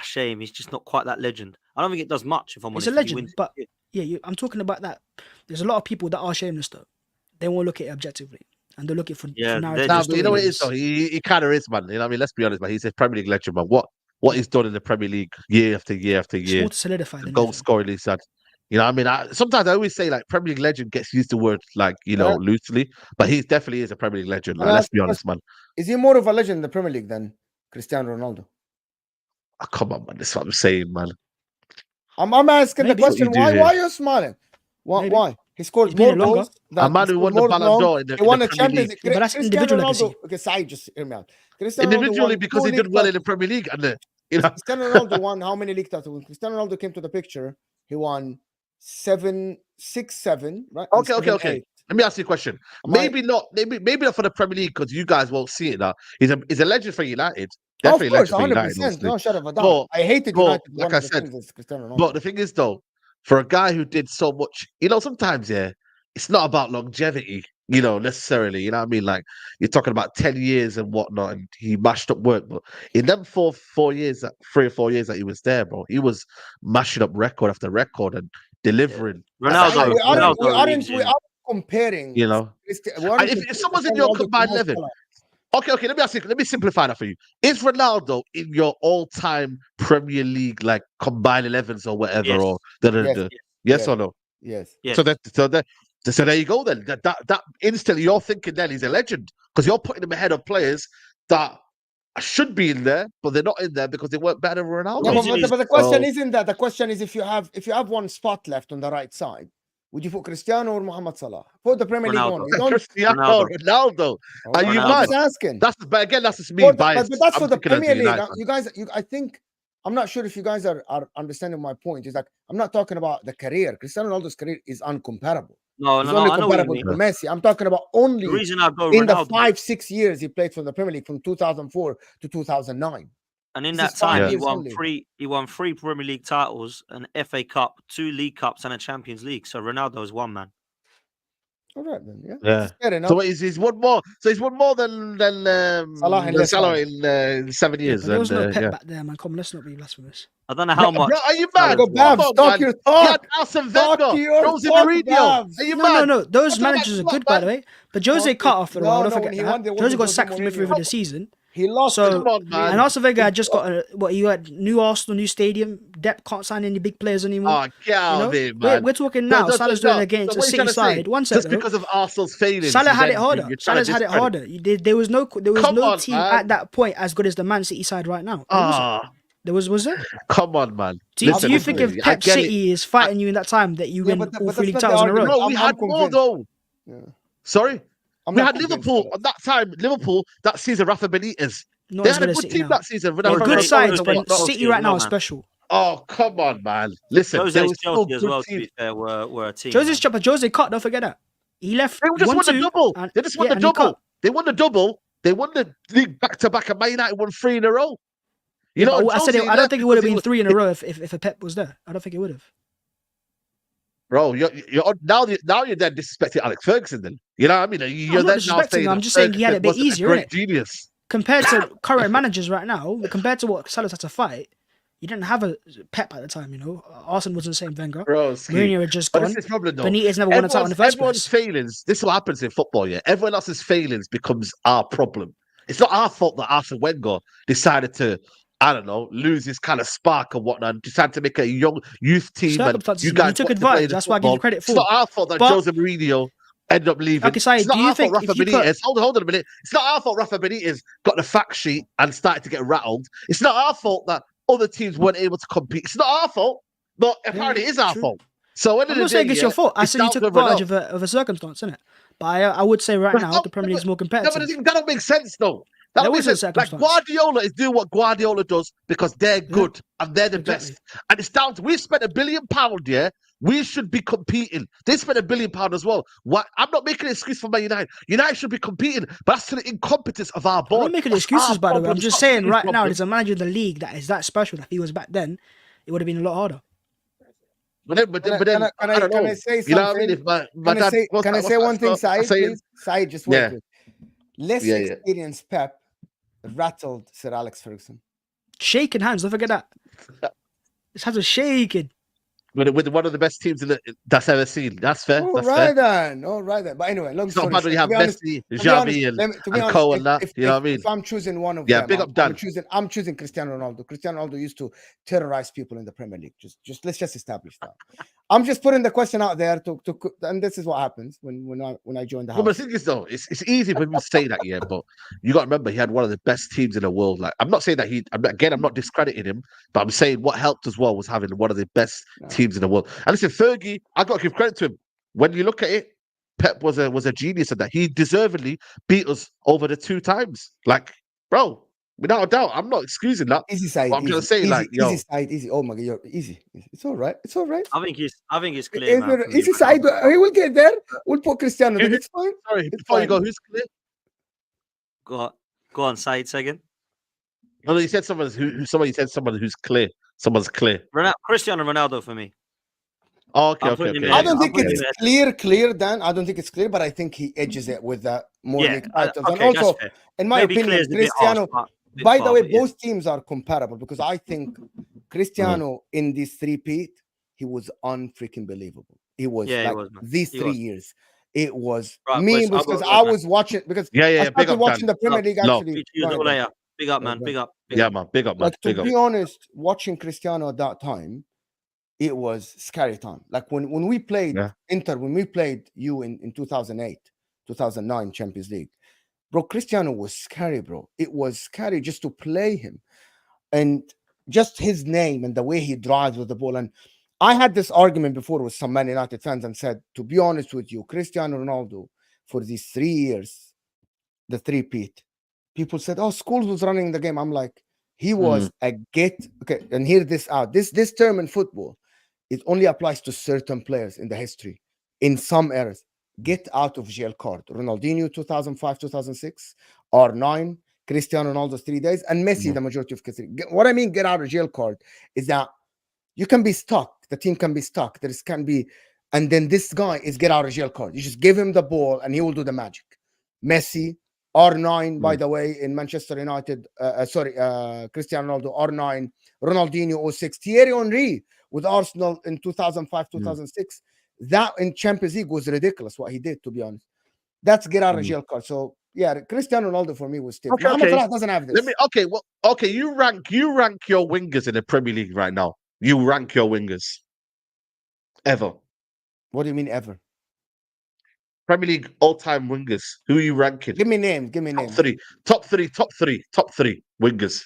S2: shame, he's just not quite that legend. I don't think it does much if I'm honest.
S3: It's a legend, but I'm talking about that. There's a lot of people that are shameless though. They won't look at it objectively, and they're looking for narrative.
S1: But you know what it is though? He kind of is, man. You know what I mean? Let's be honest, man. He's a Premier League legend, man. What he's done in the Premier League year after year after year.
S3: More to solidify the
S1: goal scoring he's had. You know what I mean? Sometimes I always say like Premier League legend gets used the word like, loosely, but he definitely is a Premier League legend. Like, let's be honest, man.
S4: Is he more of a legend in the Premier League than Cristiano Ronaldo?
S1: Oh, come on, man. That's what I'm saying, man.
S4: I'm asking the question. Why are you smiling? Why? He scored more goals.
S1: A man who won the Ballon d'Or in the Premier League.
S3: But that's individual legacy.
S4: Okay, Sai, just hear me out.
S1: Individually, because he did well in the Premier League. And
S4: Cristiano Ronaldo won how many league titles? When Cristiano Ronaldo came to the picture, he won 6, 7, right?
S1: Okay. Let me ask you a question. Maybe not for the Premier League because you guys won't see it now. He's a legend for United. Definitely
S4: of course,
S1: legend for United.
S4: 100%. No, shut up. I hated United.
S1: Like I said, but the thing is though, for a guy who did so much, sometimes it's not about longevity, necessarily. You know what I mean? Like you're talking about 10 years and whatnot, and he mashed up work. But in them 3 or 4 years that he was there, bro, he was mashing up record after record and delivering.
S2: Ronaldo,
S4: We aren't comparing.
S1: You know, and if someone's in your combined 11, okay, let me simplify that for you. Is Ronaldo in your all-time Premier League like combined 11s or whatever,
S2: Yes.
S1: or yes or no?
S4: Yes.
S2: Yes.
S1: So there you go then. That instantly you're thinking then he's a legend because you're putting him ahead of players that should be in there, but they're not in there because they weren't better than Ronaldo.
S4: No, but the question isn't that. The question is if you have one spot left on the right side, would you put Cristiano or Mohamed Salah? Put the Premier League on.
S1: Ronaldo. Are you mad?
S4: Asking.
S1: That's just me biased.
S4: But that's for the Premier League. Now, you guys, I think I'm not sure if you guys are understanding my point. It's like I'm not talking about the career. Cristiano Ronaldo's career is uncomparable. Only comparable to Messi. I'm talking about only
S2: the reason I go
S4: in
S2: Ronaldo,
S4: the 5-6 years he played for the Premier League from 2004 to 2009.
S2: And in that time, he won 3 Premier League titles, an FA Cup, 2 League Cups, and a Champions League. So Ronaldo is one man.
S4: All right then,
S1: yeah.
S4: Fair enough.
S1: So he's one more. So he's one more than Salah in 7 years.
S3: But there was no Pep back there, man. Come on, let's not be blasphemous.
S2: I don't know how much.
S1: Bro, are you mad?
S4: Talk your talk.
S1: Arsene Wenger, Jose Mourinho. Are you mad?
S3: No. Those managers are good, by the way. But Jose cut after a while. Don't forget that. Jose got sacked from midfield for the season.
S4: He lost.
S3: So,
S1: come on, man.
S3: And Arsene Wenger had just got you had new Arsenal, new stadium. Depp can't sign any big players anymore.
S1: Oh, get out of here, man.
S3: We're talking now. Salah's doing against a City side. One second.
S1: Just because of Arsenal's failings.
S3: Salah had it harder. Salah's had it harder. There was no team at that point as good as the Man City side right now. Was there?
S1: Come on, man.
S3: Do you think if Pep City is fighting you in that time that you win all 3 league titles in a row?
S1: No, we had more though. Sorry? We had Liverpool at that time. Liverpool that season, Rafa Benitez. They had a good team that season.
S3: They're good sides, but City right now is special.
S1: Oh, come on, man. Listen,
S2: Jose's Chelsea as well, to be fair, were a team.
S3: Jose's chopper, Jose cut, don't forget that. He left.
S1: They just won the double. They just won the double. They won the double. They won the league back-to-back, and Man United won 3 in a row. I don't think it would have been 3 in a row if a Pep was there. I don't think it would have. Bro, you're now you're then disrespecting Alex Ferguson. Then you know what I mean. You're
S3: not disrespecting him. I'm just saying he had it a bit easier.
S1: Great genius
S3: compared to current managers right now. Compared to what Salah's had to fight, you didn't have a Pep at the time. Arsenal wasn't the same Wenger. Mourinho had just gone.
S1: This is the problem, though.
S3: Benitez never won a title in the first
S1: place. Everyone's failings. This is what happens in football. Yeah, everyone else's failings becomes our problem. It's not our fault that Arsene Wenger decided to, I don't know, lose his kind of spark and whatnot, and decided to make a young youth team. And you guys
S3: took advantage. That's why I give you credit for.
S1: It's not our fault that Jose Mourinho ended up leaving.
S3: Okay, Said,
S1: it's not our fault Rafa Benitez. Hold on a minute. It's not our fault Rafa Benitez got the fact sheet and started to get rattled. It's not our fault that other teams weren't able to compete. It's not our fault, but apparently it is our fault. So
S3: I'm not saying it's your fault. I said you took advantage of a circumstance, isn't it? But I would say right now the Premier League is more competitive.
S1: That don't make sense, though. That was like Guardiola is doing what Guardiola does because they're good and they're the best. And it's down to we've spent £1 billion, yeah. We should be competing. They spent £1 billion as well. I'm not making an excuse for Man United. United should be competing, but that's to the incompetence of our board.
S3: I'm not making excuses, by the way. I'm just saying right now, there's a manager in the league that is that special. That if he was back then, it would have been a lot harder.
S4: But then I don't know. Can I say something?
S1: You know what I mean? If my dad
S4: can I say one thing, Said? Please? Said, just wait.
S1: Yeah.
S4: Less experienced Pep rattled Sir Alex Ferguson.
S3: Shaking hands, don't forget that. His hands are shaking.
S1: With one of the best teams that's ever seen. That's fair.
S4: All right then. But anyway, long story short.
S1: You have Messi, Zerbi, and Co and that. You know what I mean?
S4: If I'm choosing one of them,
S1: big up Dan.
S4: I'm choosing Cristiano Ronaldo. Cristiano Ronaldo used to terrorize people in the Premier League. Let's just establish that. I'm just putting the question out there and this is what happens when I join the house.
S1: But the thing is, though, it's easy for me to say that, yeah. But you got to remember, he had one of the best teams in the world. Like, I'm not saying that I'm not discrediting him, but I'm saying what helped as well was having one of the best teams in the world. And listen, Fergie, I got to give credit to him. When you look at it, Pep was a genius at that. He deservedly beat us over the 2 times. Like, bro. Without a doubt, I'm not excusing that.
S4: Easy Side.
S1: I'm just saying,
S4: easy Side, easy. Oh my God, you're easy. It's all right. It's all right.
S2: I think it's clear. Man,
S4: easy Side. He will get there. We'll put Cristiano. Then it's fine.
S1: Sorry, before you go, who's clear?
S2: Go on, Said second.
S1: No, you said someone who's clear. Someone's clear.
S2: Cristiano Ronaldo for me.
S1: Oh, okay,
S2: I'm
S1: okay,
S2: putting him
S1: okay.
S4: I
S2: ahead.
S1: Yeah.
S4: don't
S2: I'm
S4: think
S2: putting
S4: it's
S2: him ahead.
S4: clear, Dan. I don't think it's clear, but I think he edges it with more
S2: Yeah.
S4: league titles. And
S2: Okay, that's
S4: also,
S2: fair.
S4: in my
S2: Maybe
S4: opinion,
S2: clear's a bit harsh,
S4: Cristiano.
S2: but a bit
S4: By the
S2: far,
S4: way,
S2: but yeah.
S4: both teams are comparable because I think Cristiano in this three-peat, he was unfreaking believable. He was
S2: Yeah, he
S4: like
S2: was, man.
S4: these
S2: He
S4: 3
S2: was.
S4: years. It was
S2: Right,
S4: me
S2: boys. I've got
S4: because
S2: to go,
S4: I
S2: man.
S4: was watching because
S1: Yeah,
S4: I
S1: yeah. Big
S4: started
S1: up,
S4: watching
S1: Dan.
S4: the Premier
S2: Love.
S4: League
S1: Love.
S4: actually.
S2: Speak to you
S4: Go ahead,
S2: all
S4: Dan.
S2: later. Big up,
S4: Yeah,
S2: man.
S4: go
S2: Big
S4: ahead.
S2: up. Big
S1: Yeah,
S2: up.
S1: man. Big up, man.
S4: Like to
S1: Big up.
S4: be honest, watching Cristiano at that time, it was scary time. Like when we played
S1: Yeah.
S4: Inter, when we played you in 2008, 2009 Champions League, bro, Cristiano was scary, bro. It was scary just to play him. And just his name and the way he drives with the ball. And I had this argument before with some Man United fans and said, to be honest with you, Cristiano Ronaldo, for these 3 years, the three-peat, people said, oh, Scholes was running the game. I'm like, he was a okay, and hear this out. This term in football, it only applies to certain players in the history. In some eras, get out of jail card. Ronaldinho 2005, 2006, R9, Cristiano Ronaldo's 3 days, and Messi the majority of cases. What I mean, get out of jail card is that you can be stuck. The team can be stuck. Can be, and then this guy is get out of jail card. You just give him the ball and he will do the magic. Messi, R9, by the way, in Manchester United. Cristiano Ronaldo, R9, Ronaldinho, 06, Thierry Henry with Arsenal in 2005, 2006. That in Champions League was ridiculous what he did, to be honest. That's get out of jail card. So yeah, Cristiano Ronaldo for me was stiff.
S1: Okay,
S4: Mohamed
S1: okay.
S4: Salah doesn't have this.
S1: Okay. You rank your wingers in the Premier League right now. You rank your wingers ever.
S4: What do you mean ever?
S1: Premier League all-time wingers. Who are you ranking?
S4: Give me names. Give me
S1: Top
S4: names.
S1: Top three wingers.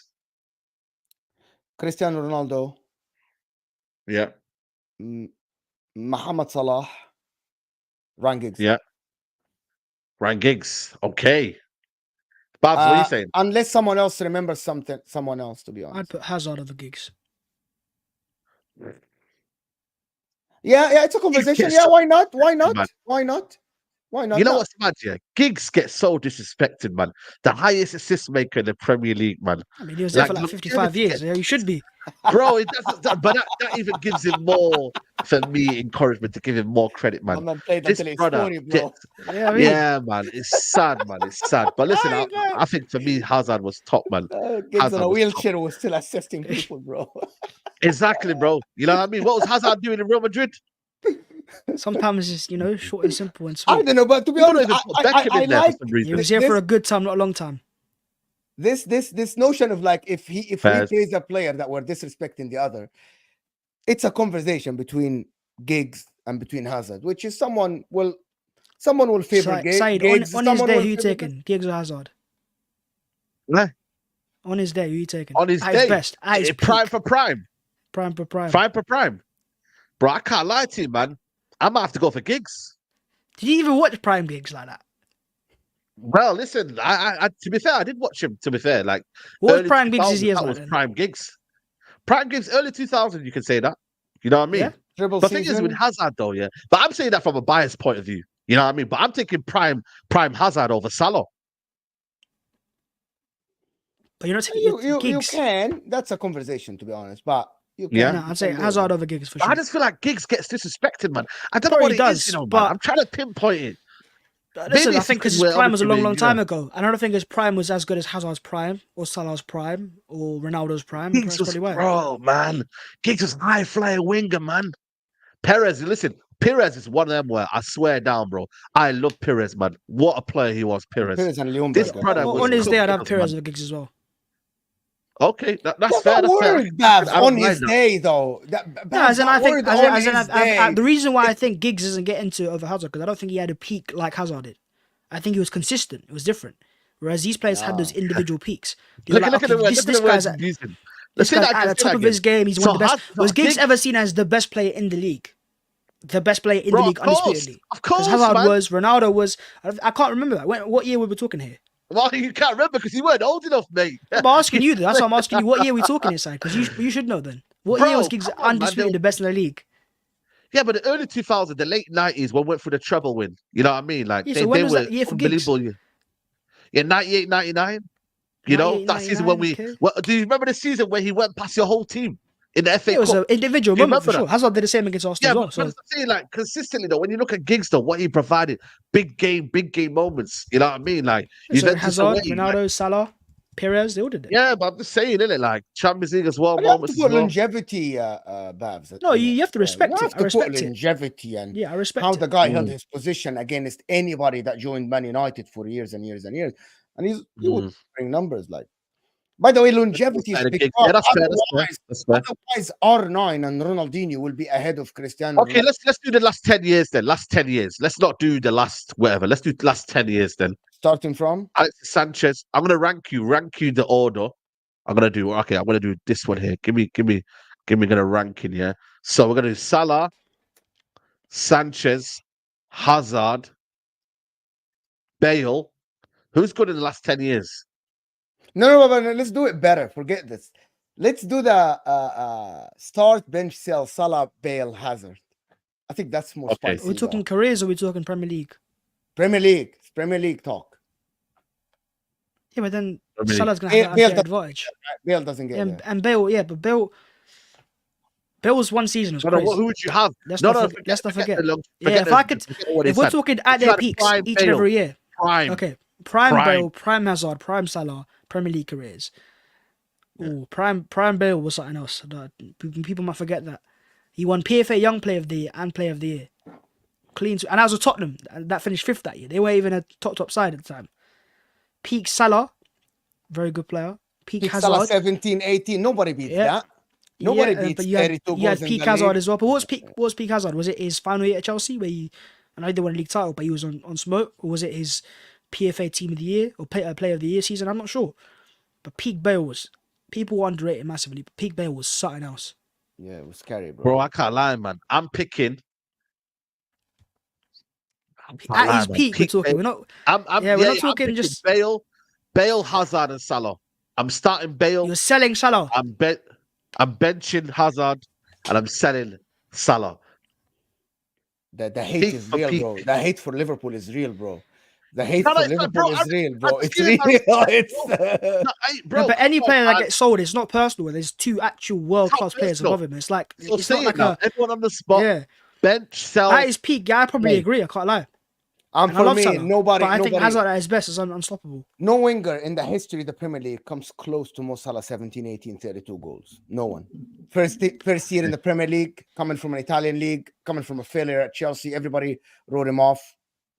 S4: Cristiano Ronaldo.
S1: Yeah.
S4: Mohamed Salah. Ryan Giggs.
S1: Yeah. Ryan Giggs. Okay. Babs, what are you saying?
S4: Unless someone else remembers someone else, to be honest.
S3: I'd put Hazard over Giggs.
S4: Yeah, it's a conversation. Yeah, why not? Why not?
S1: Man.
S4: Why not? Why not?
S1: You know what's mad, yeah? Giggs gets so disrespected, man. The highest assist maker in the Premier League, man.
S3: I mean, he was there for like 55 years. Yeah, he should be.
S1: Bro, it doesn't. But that even gives him more, for me, encouragement to give him more credit, man.
S4: Man played
S1: This
S4: until he's
S1: brother
S4: 40, bro.
S1: yeah, man. It's sad, man. It's sad. But listen, I think for me, Hazard was top, man.
S4: Giggs in a wheelchair was still assisting people, bro.
S1: Exactly, bro. You know what I mean? What was Hazard doing in Real Madrid?
S3: Sometimes it's short and simple and sweet.
S4: I don't know, but to be honest, I like
S3: he was here for a good time, not a long time.
S4: This notion of like if we praise a player that we're disrespecting the other, it's a conversation between Giggs and between Hazard, which is someone will favor Giggs.
S3: On his day, who you taking? Giggs or Hazard?
S1: Yeah.
S3: On his day, who you taking?
S1: On his
S3: at
S1: day,
S3: his best, at his
S1: prime
S3: peak.
S1: for prime.
S3: Prime for prime.
S1: Prime for prime. Bro, I can't lie to you, man. I might have to go for Giggs.
S3: Did you even watch prime Giggs like that?
S1: Well, listen, I to be fair, I did watch him. To be fair, like
S3: what was prime Giggs' years
S1: that
S3: like?
S1: was
S3: then?
S1: prime Giggs. Prime Giggs, early 2000s, you can say that. You know what I mean?
S3: Yeah.
S4: Dribble
S1: the thing is with Hazard, though, yeah. But I'm saying that from a biased point of view. You know what I mean? But I'm taking prime Hazard over Salah.
S3: But you're not taking
S4: you can. That's a conversation, to be honest. But you can.
S1: Yeah.
S3: No, I'm saying Hazard over Giggs for
S1: But
S3: sure.
S1: I just feel like Giggs gets disrespected, man. I don't know what it is, you know, man. I'm trying to pinpoint it.
S3: Listen, I think because his prime was a long time
S1: yeah.
S3: ago. I don't think his prime was as good as Hazard's prime, or Salah's prime, or Ronaldo's prime.
S1: Giggs was, bro, man. Giggs was high flyer winger, man. Perez, listen, Perez is one of them where I swear down, bro. I love Perez, man. What a player he was, Perez.
S4: Perez and Leon
S1: This brother was
S3: on his day, I'd have
S1: cooked,
S3: Perez
S1: man.
S3: over Giggs as well.
S1: Okay, that's
S4: That's
S1: fair.
S4: not
S1: That's fair.
S4: word, Babs,
S1: I don't
S4: on
S1: mind
S4: his
S1: that.
S4: day, though.
S3: No, as in I think,
S4: the
S3: the reason why I think Giggs isn't getting to over Hazard because I don't think he had a peak like Hazard did. I think he was consistent. It was different. Whereas these players had those individual peaks.
S1: Look at the word.
S3: This guy's at the top of his game. He's one of the best. Was Giggs ever seen as the best player in the league? The best player in the league, undisputedly.
S1: Of course,
S3: because Hazard
S1: man.
S3: was, Ronaldo was. I can't remember that. What year we were talking here?
S1: Well, you can't remember because you weren't old enough, mate.
S3: I'm asking you. That's why I'm asking you. What year are we talking inside? Because you should know then. What year was Giggs undisputed the best in the league?
S1: Yeah, but the early 2000s, the late 90s, when we went through the treble win. You know what I mean? Like
S3: Yeah,
S1: they
S3: so when was
S1: were
S3: that year for Giggs?
S1: unbelievable. Yeah, 98, 99. You know, that season when we.
S3: okay.
S1: Well, do you remember the season where he went past your whole team? in the FA
S3: It was
S1: Cup.
S3: an individual
S1: Do you
S3: moment for
S1: remember
S3: sure. Hazard did the same against Arsenal
S1: Yeah,
S3: as well.
S1: but
S3: So
S1: I'm saying, like, consistently though, when you look at Giggs though, what he provided, big game moments. You know what I mean? Like
S3: so
S1: Juventus away.
S3: Hazard, Ronaldo, Salah, Perez, they all did it.
S1: Yeah, but I'm just saying, innit? Like Champions League as well,
S4: But you have to
S1: moments as
S4: put
S1: well.
S4: longevity, Babs.
S3: No, you have to respect
S4: You
S3: it.
S4: have
S3: I
S4: to put
S3: respect it.
S4: longevity and
S3: Yeah, I respect
S4: how
S3: it.
S4: the guy held
S1: Mm.
S4: his position against anybody that joined Man United for years and years and years. And he would bring numbers like. By the way, longevity is
S1: Fair,
S4: because
S1: yeah, that's fair. That's fair.
S4: otherwise R9 and Ronaldinho will be ahead of Cristiano
S1: Okay,
S4: Ronaldo.
S1: let's do the last 10 years then. Last 10 years. Let's not do the last whatever. Let's do the last 10 years then.
S4: Starting from
S1: Alexis Sanchez. I'm gonna rank you the order. I'm gonna do this one here. Give me gonna ranking, yeah. So we're gonna do Salah, Sanchez, Hazard, Bale. Who's good in the last 10 years?
S4: no, let's do it better. Forget this. Let's do the start, bench, sell, Salah, Bale, Hazard. I think that's more
S1: Okay.
S4: spicy.
S3: Are we talking careers or are we talking Premier League?
S4: Premier League talk.
S3: Yeah, but then
S1: Premier League.
S3: Salah's gonna have
S4: Bale
S3: that advantage.
S4: Bale doesn't get there.
S3: And Bale, yeah, but Bale's one season was
S1: No,
S3: crazy.
S1: who would you have?
S3: Let's
S1: No,
S3: not
S1: no,
S3: forget. Let's not forget.
S1: the long-
S3: Yeah,
S1: forget
S3: if
S1: the-
S3: I could,
S1: forget what he
S3: if we're
S1: said.
S3: talking at
S1: You
S3: their
S1: had
S3: peaks
S1: prime
S3: each and
S1: Bale.
S3: every year.
S1: Prime.
S3: Okay, prime
S1: Prime.
S3: Bale, prime Hazard, prime Salah, Premier League careers. Oh, prime Bale was something else. People might forget that he won PFA Young Player of the Year and Player of the Year. Clean, and that was a Tottenham that finished fifth that year. They weren't even a top side at the time. Peak Salah, very good player. Peak Hazard,
S4: Salah 17, 18. Nobody beats that. Nobody beats
S3: but you
S4: 32
S3: had
S4: goals in
S3: peak
S4: the
S3: Hazard
S4: league.
S3: as well. But what was peak Hazard? Was it his final year at Chelsea where I know they won a league title, but he was on smoke, or was it his PFA Team of the Year or Player of the Year season? I'm not sure. But peak Bale was, people underrate it massively. But peak Bale was something else.
S4: Yeah, it was scary, bro.
S1: Bro, I can't lie, man. I'm picking.
S3: At his peak, we're talking. We're not. We're not talking
S1: I'm
S3: just.
S1: Bale, Hazard, and Salah. I'm starting Bale.
S3: You're selling Salah.
S1: I'm benching Hazard, and I'm selling Salah.
S4: The hate
S1: Peak
S4: is
S1: for
S4: real,
S1: peak.
S4: bro. The hate for Liverpool is real, bro. The hate
S1: No,
S4: for
S1: it's not,
S4: Liverpool
S1: bro.
S4: is real, bro.
S1: I'm
S4: It's
S1: giving
S4: real.
S1: my
S4: It's
S1: Bro,
S3: But any
S1: come
S3: player
S1: on,
S3: that
S1: man.
S3: gets sold, it's not personal. There's two actual world class players
S1: personal.
S3: above him. It's like
S1: So
S3: it's
S1: say
S3: not
S1: it
S3: like
S1: now.
S3: a
S1: Everyone on the spot.
S3: yeah.
S1: Bench, sell.
S3: At his peak, yeah, I probably
S1: Hey.
S3: agree. I can't lie.
S4: and
S3: And I
S4: for
S3: love
S4: me,
S3: Salah,
S4: nobody,
S3: but I think
S4: nobody,
S3: Hazard at his best is unstoppable.
S4: no winger in the history of the Premier League comes close to Mo Salah 17, 18, 32 goals. No one. First year in the Premier League, coming from an Italian league, coming from a failure at Chelsea, everybody wrote him off.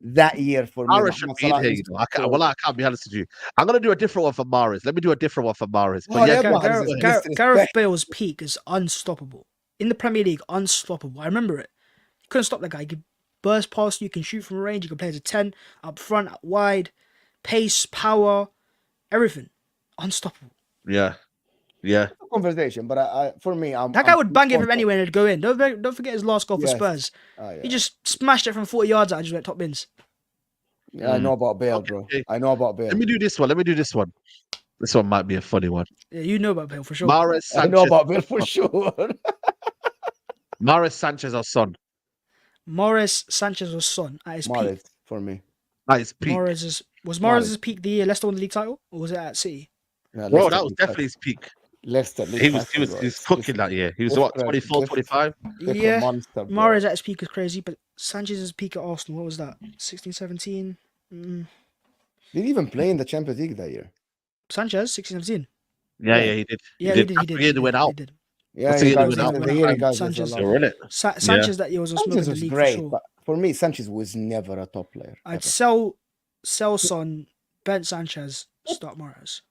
S4: That year for me,
S1: Mahrez should
S4: Mohamed
S1: be in
S4: Salah
S1: here,
S4: is
S1: you know. I can't be honest with you. I'm gonna do a different one for Mahrez. Let me do a different one for Mahrez.
S4: Oh,
S1: But yeah,
S4: yeah,
S1: go
S4: Mahrez
S1: ahead.
S4: is
S3: Gareth
S4: disrespect.
S3: Bale's peak is unstoppable. In the Premier League, unstoppable. I remember it. You couldn't stop that guy. He could burst past you, can shoot from range, you can play as a 10, up front, up wide, pace, power, everything. Unstoppable.
S1: Yeah.
S4: Conversation, but for me,
S3: That guy would bang it from anywhere and it'd go in. Don't forget his last goal for
S4: Yes.
S3: Spurs.
S4: Yeah.
S3: He just smashed it from 40 yards out and just went top bins.
S4: Yeah, I know about Bale, bro.
S1: Okay.
S4: I know about Bale.
S1: Let me do this one. This one might be a funny one.
S3: Yeah, you know about Bale for sure.
S1: Mahrez
S4: I know
S1: Sanchez.
S4: about Bale for sure.
S1: Mahrez Sanchez or Son.
S3: Morris Sanchez was Son at his peak.
S4: Mahrez for me.
S1: That is peak.
S3: Was Morris's peak the year Leicester won the league title, or was it at City?
S4: Yeah,
S1: Bro,
S4: Leicester
S1: that was
S4: league
S1: definitely his peak.
S4: title. Leicester.
S1: He was cooking that year. He was what, 24, 25?
S3: Yeah,
S4: Monster, bro.
S3: Morris at his peak is crazy, but Sanchez's peak at Arsenal, what was that? 16, 17?
S4: Did he even play in the Champions League that year?
S3: Sanchez, 16, 17.
S1: Yeah, he did.
S3: Yeah, he did.
S1: That's the year they went out.
S3: He did.
S4: Yeah,
S1: What's
S4: he
S1: he
S4: got
S1: doing now?
S4: the year he got
S3: Sanchez.
S4: this a
S1: They
S4: lot.
S1: were in it.
S3: Sanchez that year was on smoke
S4: Sanchez
S3: in the
S4: was
S3: league
S4: great,
S3: for sure.
S4: but for me, Sanchez was never a top player.
S3: I'd
S4: ever.
S3: sell Son, bench Sanchez, start Morris.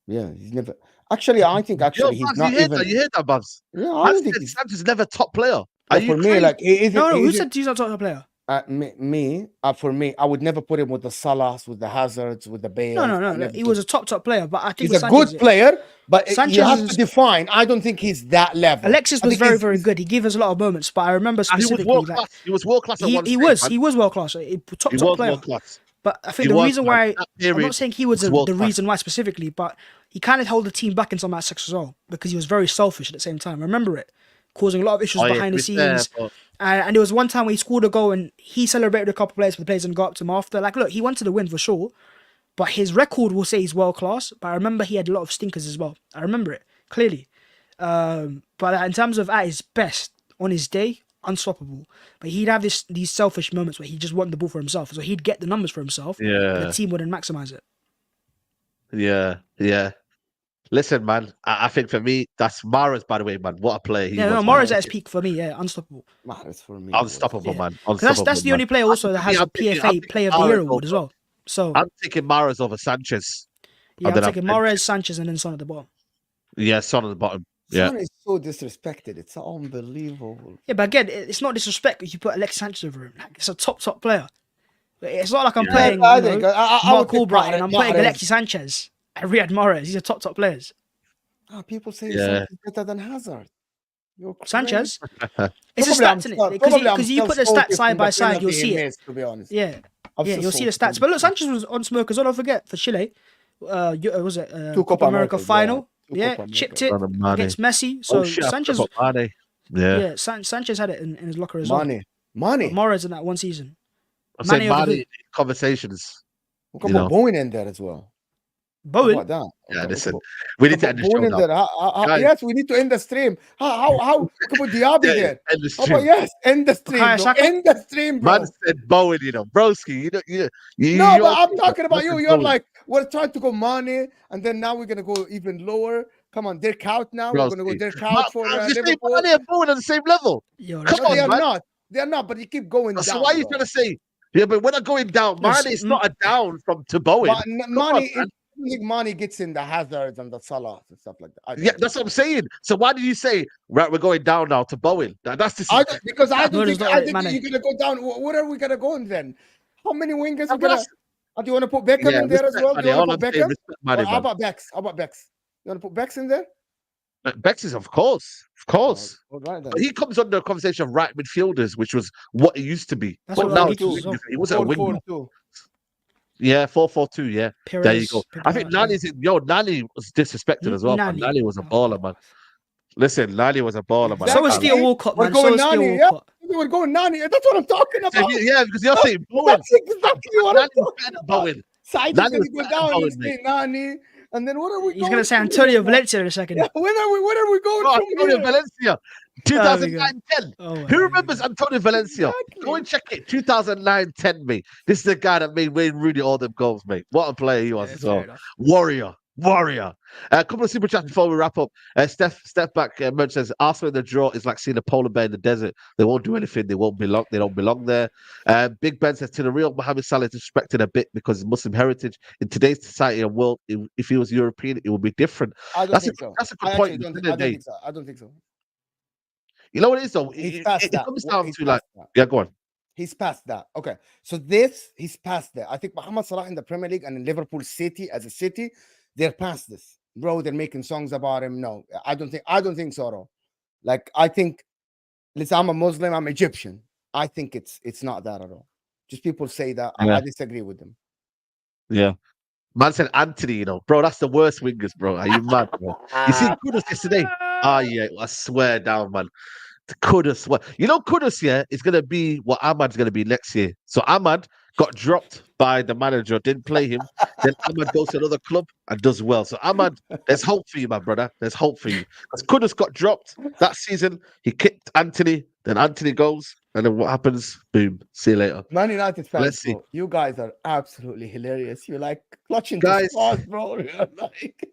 S4: Yeah, he's never. Actually, I think actually he's
S1: Babs,
S4: not
S1: you heard
S4: even.
S1: that? You heard that, Babs?
S4: Yeah,
S1: I
S4: I don't think
S1: said
S4: he's.
S1: Sanchez is never a top player. Are you
S4: For me,
S1: crazy?
S4: like he isn't.
S3: No,
S4: he
S3: who
S4: isn't-
S3: said he's not a top player?
S4: For me, I would never put him with the Salahs, with the Hazards, with the Bales.
S3: No. He was a top player, but I think
S4: He's
S3: with
S4: a
S3: Sanchez,
S4: good player, but
S3: Sanchez
S4: you have
S3: is-
S4: to define. I don't think he's that level.
S3: Alexis
S4: I
S3: was
S4: think
S3: very,
S4: he's-
S3: very good. He gave us a lot of moments, but I remember
S1: And he was
S3: specifically
S1: world
S3: that
S1: class. He was world class at one
S3: he
S1: stage,
S3: was
S1: man.
S3: he was world class, top
S1: He was
S3: player.
S1: world class.
S3: But I think
S1: He
S3: the
S1: was,
S3: reason
S1: man.
S3: why
S1: That
S3: I'm
S1: period
S3: not saying he was
S1: was world
S3: the
S1: class.
S3: reason why specifically, but he kind of held the team back in some aspects as well because he was very selfish at the same time. Remember it, causing a lot of issues
S1: Oh, yeah,
S3: behind the
S1: to be fair,
S3: scenes.
S1: but-
S3: And there was one time where he scored a goal and he celebrated a couple players, but the players didn't go up to him after. Like, look, he wanted to win for sure, but his record will say he's world class. But I remember he had a lot of stinkers as well. I remember it clearly. But in terms of at his best, on his day, unstoppable. But he'd have these selfish moments where he just wanted the ball for himself. So he'd get the numbers for himself, and
S1: Yeah,
S3: the team wouldn't maximize it.
S1: yeah. Listen, man. I think for me, that's Mahrez. By the way, man, what a player he
S3: Yeah, no,
S1: was.
S3: Mahrez
S1: Man.
S3: at his peak for me. Yeah, unstoppable.
S4: Mahrez for me.
S1: Unstoppable,
S3: Yeah.
S1: man.
S3: Because
S1: Unstoppable.
S3: that's the
S1: man.
S3: only player also that has a
S1: I'm thinking
S3: PFA Player of the Year
S1: Mahrez
S3: award as
S1: over-
S3: well. So
S1: I'm taking Mahrez over Sanchez.
S3: yeah,
S1: and
S3: I'm
S1: then
S3: taking Mahrez, Sanchez, and then Son at the bottom.
S1: Yeah, Son at the bottom. Yeah.
S4: Son is so disrespected. It's unbelievable.
S3: Yeah, but again, it's not disrespect if you put Alexis Sanchez over him. Like, it's a top player. It's not like I'm
S1: Yeah.
S3: playing
S4: I
S3: you
S4: think
S3: know,
S4: I
S3: Mark
S4: would take
S3: Albright and I'm putting
S4: Mahrez.
S3: Alexis Sanchez and Riyad Mahrez. These are top players.
S4: People say
S1: Yeah.
S4: Sanchez better than Hazard. You're
S3: Sanchez.
S4: crazy.
S3: It's a
S4: Probably I'm
S3: stats,
S4: still-
S3: innit?
S4: probably I'm
S3: Because you
S4: still
S3: put the
S4: salty
S3: stats side
S4: from
S3: by
S4: the
S3: side, you'll
S4: penalty he
S3: see it.
S4: missed, to be honest.
S3: Yeah,
S4: I'm
S3: yeah,
S4: still
S3: you'll see the
S4: salty
S3: stats.
S4: from
S3: But look,
S4: the-
S3: Sanchez was on smoke as well. Don't forget for Chile. Was it
S4: Two
S3: Copa America final?
S4: Two
S3: Yeah,
S4: Copa
S3: chipped
S4: America.
S3: it
S1: Mane.
S3: against Messi. So
S1: Oh shit!
S3: Sanchez,
S1: I forgot Mane. Yeah.
S3: Sanchez had it in his locker as well.
S4: Mane.
S3: But Mahrez in that one season.
S1: I'm saying
S3: Mane over
S1: Mane
S3: who?
S1: conversations.
S4: Look
S1: You
S4: about
S1: know.
S4: Bowen in there as well. How
S3: Bowen.
S4: about that?
S1: Yeah,
S4: Look
S1: listen.
S4: about-
S1: We need
S4: look
S1: to
S4: about
S1: end the
S4: Bowen
S1: show
S4: in
S1: now.
S4: there.
S1: Guys.
S4: Yes, we need to end the stream. How look about Diaby
S1: Yeah,
S4: there.
S1: end the
S4: How about
S1: stream.
S4: yes, end the stream,
S3: Bukayo
S4: bro.
S3: Saka?
S4: End the stream, bro.
S1: Man said Bowen, broski. You
S4: No,
S1: you're
S4: but I'm talking about you.
S1: fucking
S4: You're
S1: Bowen.
S4: like, we're trying to go Mane, and then now we're gonna go even lower. Come on, Dirk out now. We're gonna go
S1: Broski.
S4: Dirk out for
S1: I'm just saying
S4: Liverpool.
S1: Mane and Bowen on the same level.
S3: Yo,
S1: Come
S4: No, they
S1: on,
S4: are
S1: man.
S4: not. They are not. But you keep going
S1: So
S4: down.
S1: why are you
S4: bro.
S1: trying to say? Yeah, but we're not going down.
S3: No,
S1: Mane is not a down to Bowen.
S4: Mane,
S1: on,
S4: I
S1: man.
S4: think Mane gets in the Hazards and the Salah and stuff like that. I
S1: Yeah,
S4: don't
S1: that's what I'm saying. So why did you say right? We're going down now to Bowen. That's the.
S4: I don't, because I don't
S3: No,
S4: think,
S3: there's
S4: I
S3: not
S4: think
S3: Mane.
S4: you're gonna go down. What are we gonna go in then? How many wingers
S1: Yeah,
S4: we gonna? Do you want to put Beckham
S1: Yeah,
S4: in there as
S1: respect
S4: well? Do
S1: Mane.
S4: you want
S1: All
S4: to
S1: I'm
S4: put
S1: saying,
S4: Beckham?
S1: respect
S4: Or
S1: Mane,
S4: how
S1: man.
S4: about Bex? How about Bex? You want to put Bex in there?
S1: Bex is of course.
S4: All right then.
S1: But he comes under a conversation of right midfielders, which was what it used to be.
S3: That's
S1: But
S3: what
S1: now
S3: we
S1: it's
S3: do
S1: really
S3: as well.
S1: different. He wasn't a winger.
S4: 4-4-2.
S1: Yeah, 4-4-2. Yeah, there you go. I think Nani's Nani was disrespected as well. Man. Nani was a baller, man. Listen, Nani was a baller, man.
S3: So was
S4: Exactly.
S3: Theo Walcott,
S4: We're
S3: man.
S4: going
S3: So was Theo
S4: Nani, yeah?
S3: Walcott.
S4: We're going Nani. That's what I'm talking about.
S1: Yeah, because you're saying Bowen.
S4: That's exactly what I'm
S1: Nani's
S4: talking
S1: better than
S4: about.
S1: Bowen.
S4: Said
S1: Nani
S4: is
S1: was
S4: gonna go
S1: better than
S4: down.
S1: Bowen,
S4: He's saying Nani, and then what are we?
S3: He's gonna say Antonio Valencia in a second.
S4: Yeah, where are we going
S1: Oh,
S4: from
S1: Antonio
S4: here?
S1: Valencia, 2009-10.
S3: Oh,
S1: Who remembers Antonio Valencia?
S4: Exactly.
S1: Go and check it. 2009-10, mate. This is the guy that made Wayne Rooney all them goals, mate. What a player he was as well. Warrior. A couple of super chats before we wrap up. Steph back Merch says Arsenal in the draw is like seeing a polar bear in the desert. They won't do anything. They won't belong. They don't belong there. Big Ben says to the real Mohamed Salah is disrespected a bit because of Muslim heritage. In today's society and world, if he was European, it would be different.
S4: I don't
S1: That's
S4: think
S1: a
S4: so.
S1: that's a good
S4: I
S1: point.
S4: actually
S1: at the
S4: don't
S1: end of the day.
S4: think so. I don't think so.
S1: You know what it is though?
S4: He's past
S1: It
S4: that.
S1: comes down
S4: He's
S1: to like,
S4: past that.
S1: yeah, go on.
S4: He's past that. Okay. So he's past that. I think Mohamed Salah in the Premier League and in Liverpool City as a city, they're past this. Bro, they're making songs about him. No, I don't think so at all. Like, I think, listen, I'm a Muslim, I'm Egyptian. I think it's not that at all. Just people say that.
S1: Yeah.
S4: I disagree with them.
S1: Yeah. Man said Anthony, bro, that's the worst wingers, bro. Are you mad, bro? You see Kudus yesterday? Ah, yeah, I swear down, man. Kudus, what? Kudus, yeah, is going to be what Ahmad's going to be next year. So Ahmad got dropped by the manager, didn't play him. Then Ahmad goes to another club and does well. So Ahmad, there's hope for you, my brother. There's hope for you. Because Kudus got dropped that season. He kicked Anthony. Then Anthony goes. And then what happens? Boom. See you later.
S4: Man United fans,
S1: Let's see.
S4: bro, you guys are absolutely hilarious. You're like clutching
S1: Guys.
S4: the straws, bro. You're like...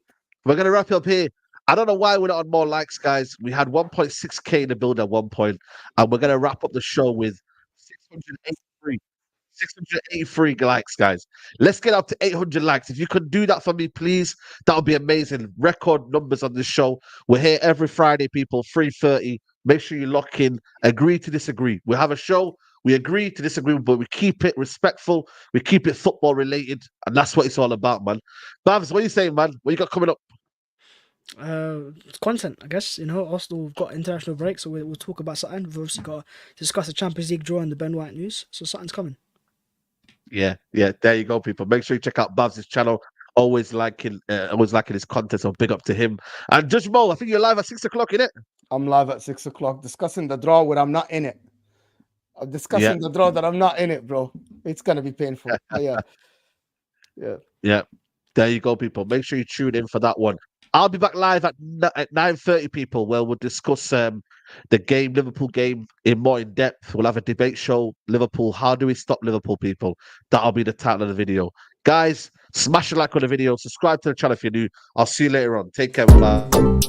S1: We're going to wrap it up here. I don't know why we're not on more likes, guys. We had 1.6K in the build at one point, and we're going to wrap up the show with 683 likes, guys. Let's get up to 800 likes. If you could do that for me, please, that would be amazing. Record numbers on this show. We're here every Friday, people, 3:30. Make sure you lock in. Agree to disagree. We have a show. We agree to disagree, but we keep it respectful. We keep it football related, and that's what it's all about, man. Babs, what are you saying, man? What you got coming up?
S3: It's content, I guess. Arsenal have got international break, so we'll talk about something. We've obviously got to discuss the Champions League draw and the Ben White news, so something's coming.
S1: Yeah. There you go, people. Make sure you check out Babs' channel. Always liking his content, so big up to him. And Judge Mo, I think you're live at 6 o'clock, innit?
S4: I'm live at 6 o'clock discussing the draw where I'm not in it. I'm discussing the draw that I'm not in it, bro. It's gonna be painful. Yeah.
S1: There you go, people. Make sure you tune in for that one. I'll be back live at 9:30, people, where we'll discuss the game, Liverpool game, in depth. We'll have a debate show. Liverpool, how do we stop Liverpool, people? That'll be the title of the video. Guys, smash a like on the video. Subscribe to the channel if you're new. I'll see you later on. Take care. Bye.